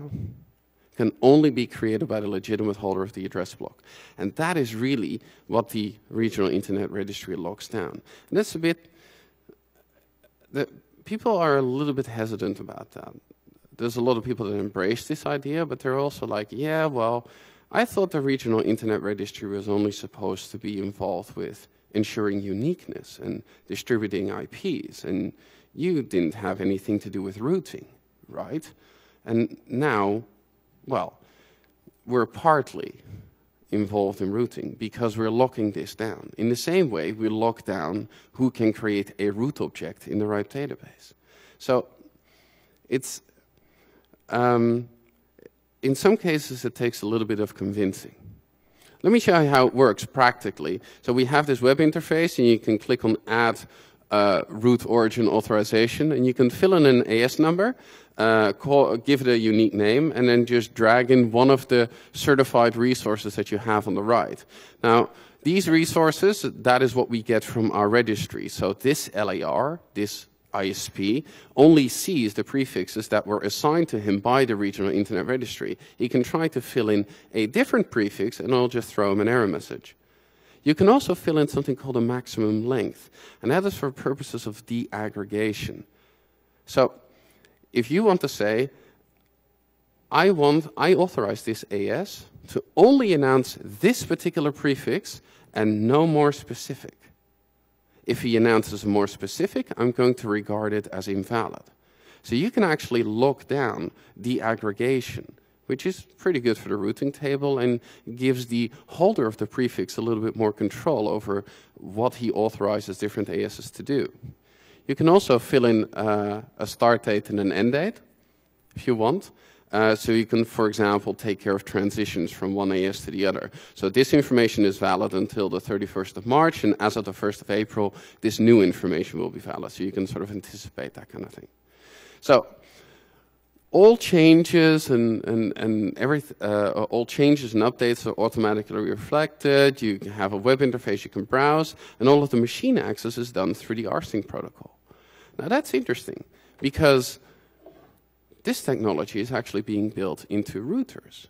can only be created by the legitimate holder of the address block. And that is really what the regional internet registry locks down. And that's a bit, people are a little bit hesitant about that. There's a lot of people that embrace this idea, but they're also like, yeah, well, I thought the regional internet registry was only supposed to be involved with ensuring uniqueness and distributing IPs, and you didn't have anything to do with routing, right? And now, well, we're partly involved in routing because we're locking this down. In the same way, we lock down who can create a root object in the RIPE database. So it's, in some cases, it takes a little bit of convincing. Let me show you how it works practically. So we have this web interface, and you can click on Add root origin authorization, and you can fill in an AS number, give it a unique name, and then just drag in one of the certified resources that you have on the right. Now, these resources, that is what we get from our registry. So this LAR, this ISP, only sees the prefixes that were assigned to him by the regional internet registry. He can try to fill in a different prefix, and I'll just throw him an error message. You can also fill in something called a maximum length, and that is for purposes of de-aggregation. So if you want to say, I authorize this AS to only announce this particular prefix and no more specific. If he announces more specific, I'm going to regard it as invalid. So you can actually lock down de-aggregation, which is pretty good for the routing table and gives the holder of the prefix a little bit more control over what he authorizes different ASs to do. You can also fill in a start date and an end date, if you want. So you can, for example, take care of transitions from one AS to the other. So this information is valid until the 31st of March, and as of the 1st of April, this new information will be valid. So you can sort of anticipate that kind of thing. So all changes and all changes and updates are automatically reflected. You have a web interface you can browse, and all of the machine access is done through the rsync protocol. Now that's interesting because this technology is actually being built into routers.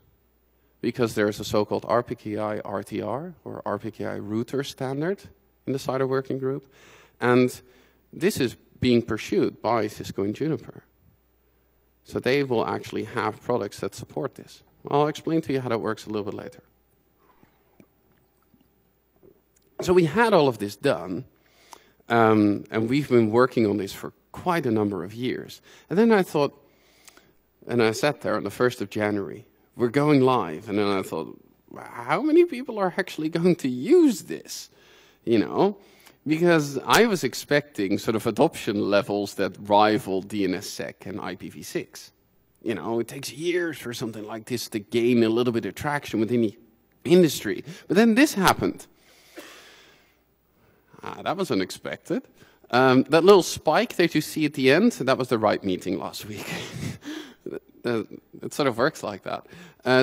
because there is a so-called RPKI RTR, or RPKI router standard in the CIDR working group. And this is being pursued by Cisco and Juniper. So they will actually have products that support this. I'll explain to you how that works a little bit later. So we had all of this done, and we've been working on this for quite a number of years. And then I thought, and I sat there on the 1st of January, we're going live, and then I thought, how many people are actually going to use this? You know, because I was expecting sort of adoption levels that rival DNSSEC and IPv6. You know, it takes years for something like this to gain a little bit of traction within the industry. But then this happened. That was unexpected. That little spike that you see at the end, that was the RIPE meeting last week. It sort of works like that.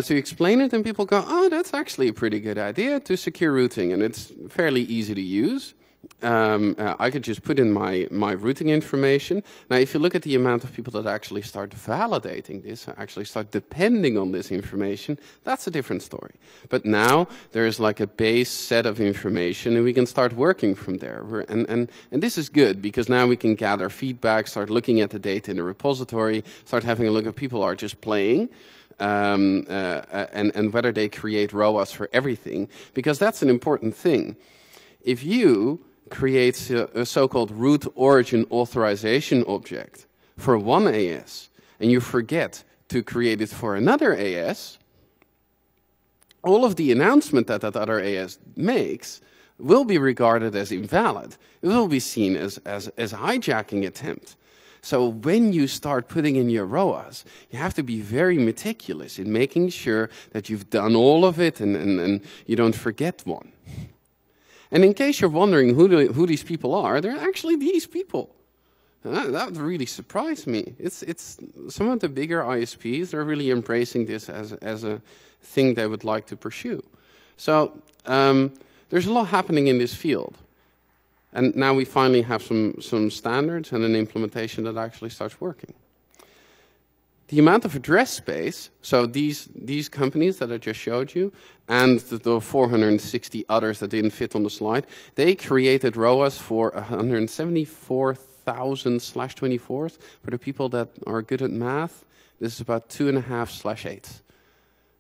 So you explain it and people go, oh, that's actually a pretty good idea to secure routing, and it's fairly easy to use. I could just put in my routing information. Now, if you look at the amount of people that actually start validating this, actually start depending on this information, that's a different story. But now there's like a base set of information, and we can start working from there. And this is good, because now we can gather feedback, start looking at the data in the repository, start having a look at people are just playing. And whether they create ROAS for everything, because that's an important thing. If you create a so-called root origin authorization object for one AS, and you forget to create it for another AS, all of the announcement that that other AS makes will be regarded as invalid. It will be seen as a hijacking attempt. So when you start putting in your ROAS, you have to be very meticulous in making sure that you've done all of it and you don't forget one. And in case you're wondering who these people are, they're actually these people. That really surprised me. It's some of the bigger ISPs, they're really embracing this as a thing they would like to pursue. So there's a lot happening in this field. And now we finally have some standards and an implementation that actually starts working. The amount of address space, so these companies that I just showed you, and the 460 others that didn't fit on the slide, they created ROAS for 174,000/24. For the people that are good at math, this is about 2.5/8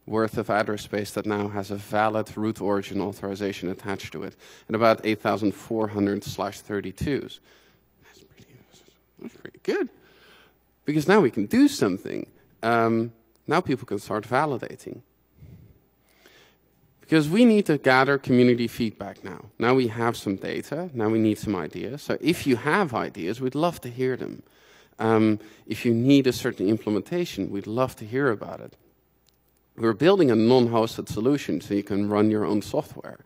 worth of address space that now has a valid root origin authorization attached to it, and about 8,400/32s. That's pretty good. Because now we can do something. Now people can start validating. Because we need to gather community feedback now. Now we have some data. Now we need some ideas. So if you have ideas, we'd love to hear them. If you need a certain implementation, we'd love to hear about it. We're building a non-hosted solution so you can run your own software.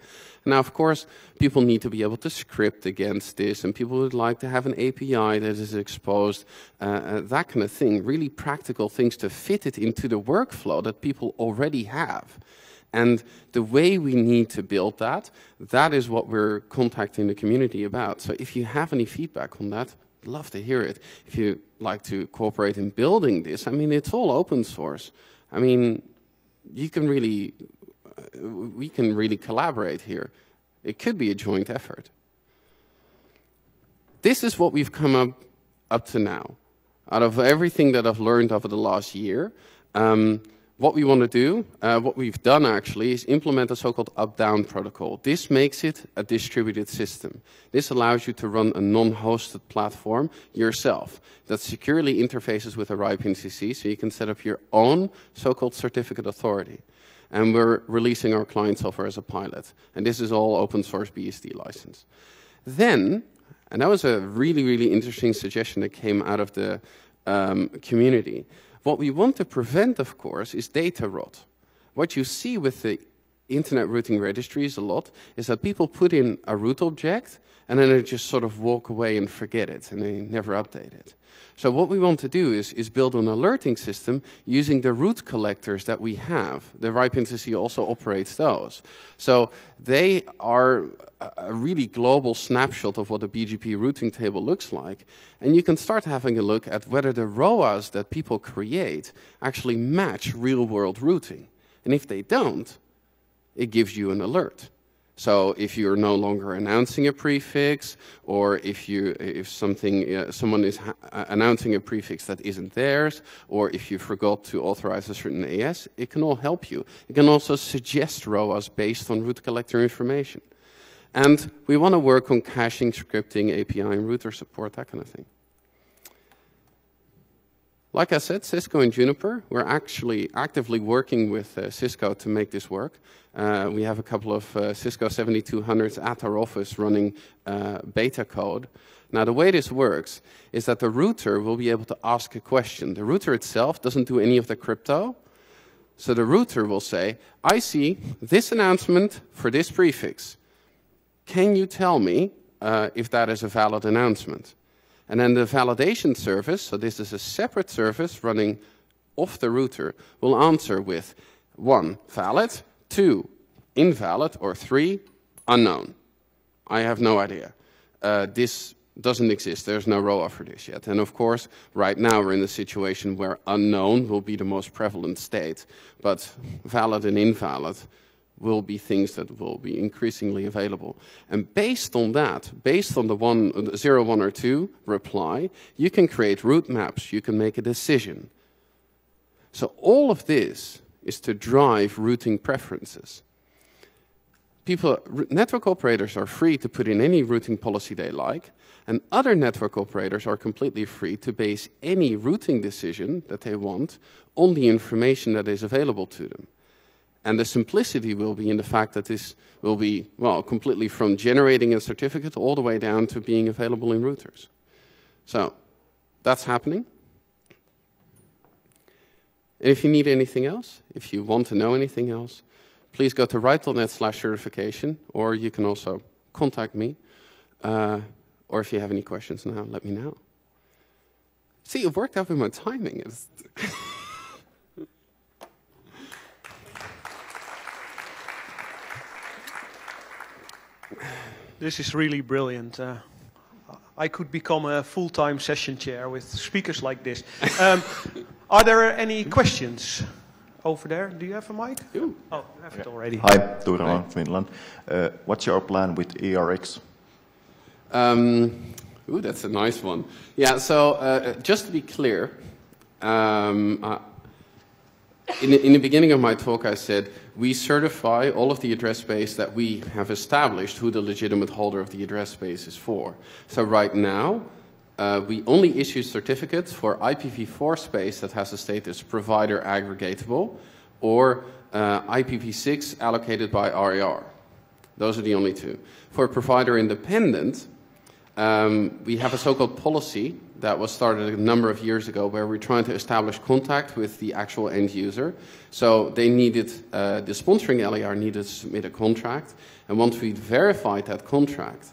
Now, of course, people need to be able to script against this, and people would like to have an API that is exposed, that kind of thing, really practical things to fit it into the workflow that people already have. And the way we need to build that, that is what we're contacting the community about. So if you have any feedback on that, I'd love to hear it. If you'd like to cooperate in building this, I mean, it's all open source. I mean, you can really, we can really collaborate here. It could be a joint effort. This is what we've come up to now. Out of everything that I've learned over the last year, what we want to do, what we've done actually, is implement a so-called up-down protocol. This makes it a distributed system. This allows you to run a non-hosted platform yourself that securely interfaces with a RIPE NCC, so you can set up your own so-called certificate authority. And we're releasing our client software as a pilot. And this is all open source BSD license. Then, and that was a really, really interesting suggestion that came out of the community. What we want to prevent, of course, is data rot. What you see with the internet routing registries a lot is that people put in a root object and then they just sort of walk away and forget it and they never update it. So what we want to do is build an alerting system using the root collectors that we have. The RIPE NCC also operates those. So they are a really global snapshot of what a BGP routing table looks like. And you can start having a look at whether the ROAS that people create actually match real-world routing. And if they don't, it gives you an alert. So if you're no longer announcing a prefix, or if someone is announcing a prefix that isn't theirs, or if you forgot to authorize a certain AS, it can all help you. It can also suggest ROAS based on root collector information. And we want to work on caching, scripting, API, and router support, that kind of thing. Like I said, Cisco and Juniper, we're actually actively working with Cisco to make this work. We have a couple of Cisco 7200s at our office running beta code. Now, the way this works is that the router will be able to ask a question. The router itself doesn't do any of the crypto. So the router will say, I see this announcement for this prefix. Can you tell me if that is a valid announcement? And then the validation service, so this is a separate service running off the router, will answer with 1, valid, 2, invalid, or 3, unknown. I have no idea. This doesn't exist. There's no ROA for this yet. And of course, right now we're in a situation where unknown will be the most prevalent state, but valid and invalid will be things that will be increasingly available. And based on that, based on the 0, 1, or 2 reply, you can create route maps, you can make a decision. So all of this is to drive routing preferences. Network operators are free to put in any routing policy they like, and other network operators are completely free to base any routing decision that they want on the information that is available to them. And the simplicity will be in the fact that this will be, well, completely from generating a certificate all the way down to being available in routers. So that's happening. And if you need anything else, if you want to know anything else, please go to right.net/certification, or you can also contact me. Or if you have any questions now, let me know. See, it worked out with my timing. This is really brilliant. I could become a full-time session chair with speakers like this. Are there any questions over there? Do you have a mic? Ooh. Oh, you have it already. Hi, Turha, Finland. What's your plan with ERX? Ooh, that's a nice one. Yeah, so just to be clear, in the beginning of my talk I said we certify all of the address space that we have established who the legitimate holder of the address space is for. So right now, we only issue certificates for IPv4 space that has a status provider aggregatable or IPv6 allocated by RAR. Those are the only two. For provider independent, we have a so-called policy that was started a number of years ago where we're trying to establish contact with the actual end user. So they needed, the sponsoring LAR needed to submit a contract. And once we verified that contract,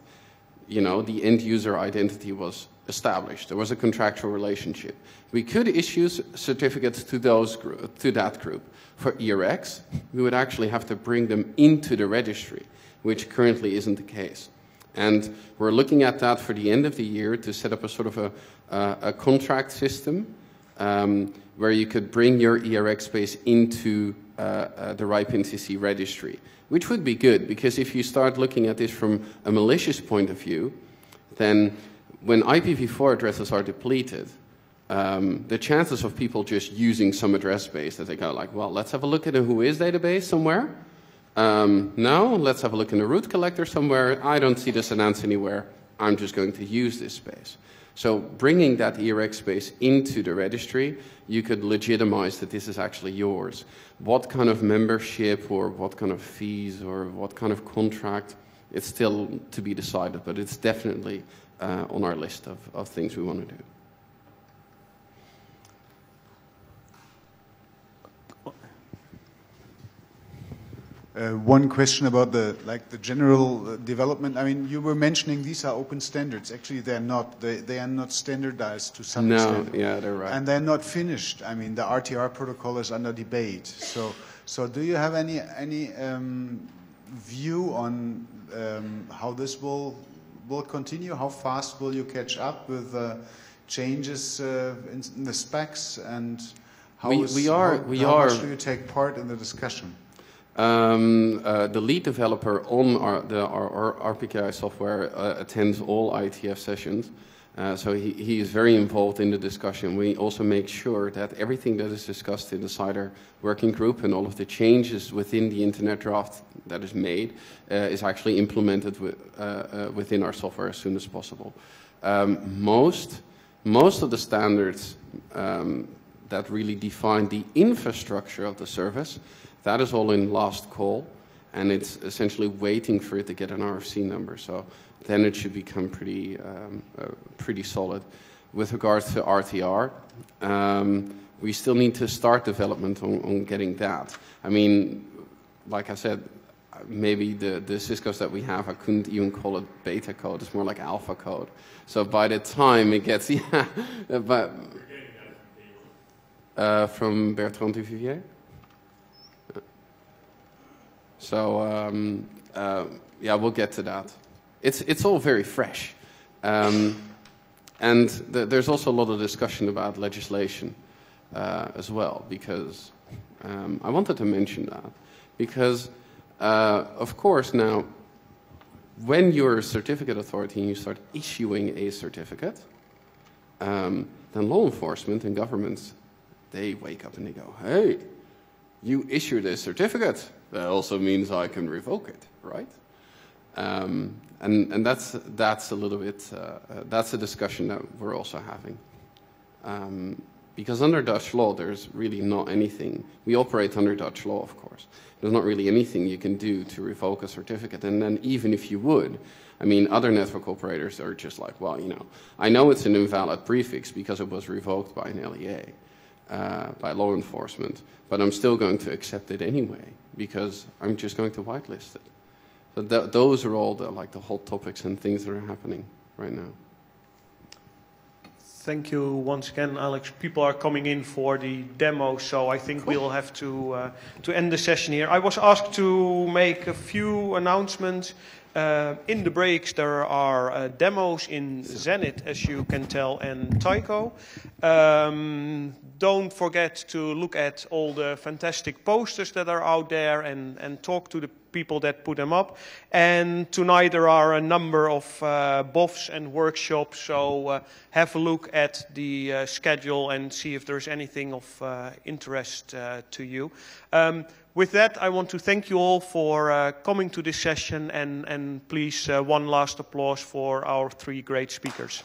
you know, the end user identity was established. There was a contractual relationship. We could issue certificates to that group. For ERX, we would actually have to bring them into the registry, which currently isn't the case. And we're looking at that for the end of the year to set up a sort of a contract system where you could bring your ERX space into the RIPE NCC registry, which would be good because if you start looking at this from a malicious point of view, then when IPv4 addresses are depleted, the chances of people just using some address space that they go like, well, let's have a look at a whois database somewhere. No, let's have a look in the root collector somewhere. I don't see this announced anywhere. I'm just going to use this space. So bringing that ERX space into the registry, you could legitimize that this is actually yours. What kind of membership or what kind of fees or what kind of contract, it's still to be decided, but it's definitely on our list of things we want to do. One question about the general development. I mean, you were mentioning these are open standards. Actually, they're not. They are not standardized to some extent. No, yeah, they're right. And they're not finished. I mean, the RTR protocol is under debate. So do you have any view on how this will continue? How fast will you catch up with changes in the specs, and How We much do you take part in the discussion? The lead developer on our RPKI software attends all IETF sessions. So he is very involved in the discussion. We also make sure that everything that is discussed in the CIDR working group and all of the changes within the internet draft that is made is actually implemented within our software as soon as possible. Most of the standards that really define the infrastructure of the service, that is all in last call, and it's essentially waiting for it to get an RFC number. So then it should become pretty solid. With regards to RTR, we still need to start development on getting that. I mean, like I said, maybe the Cisco's that we have, I couldn't even call it beta code. It's more like alpha code. So by the time it gets, yeah, but from Bertrand Duvivier. So yeah, we'll get to that. It's all very fresh, and there's also a lot of discussion about legislation as well. Because I wanted to mention that because of course now, when you're a certificate authority and you start issuing a certificate, then law enforcement and governments, they wake up and they go, "Hey, you issued a certificate. That also means I can revoke it, right?" And that's a little bit that's a discussion that we're also having, because under Dutch law there's really not anything. We operate under Dutch law, of course. There's not really anything you can do to revoke a certificate. And then even if you would, I mean, other network operators are just like, well, you know, I know it's an invalid prefix because it was revoked by an LEA, by law enforcement, but I'm still going to accept it anyway because I'm just going to whitelist it. So those are all the hot topics and things that are happening right now. Thank you once again, Alex. People are coming in for the demo, so I think we'll have to end the session here. I was asked to make a few announcements. In the breaks, there are demos in Zenit, as you can tell, and Tyco. Don't forget to look at all the fantastic posters that are out there and talk to the people that put them up. And tonight there are a number of BOFs and workshops, so have a look at the schedule and see if there's anything of interest to you. With that, I want to thank you all for coming to this session, and please one last applause for our three great speakers.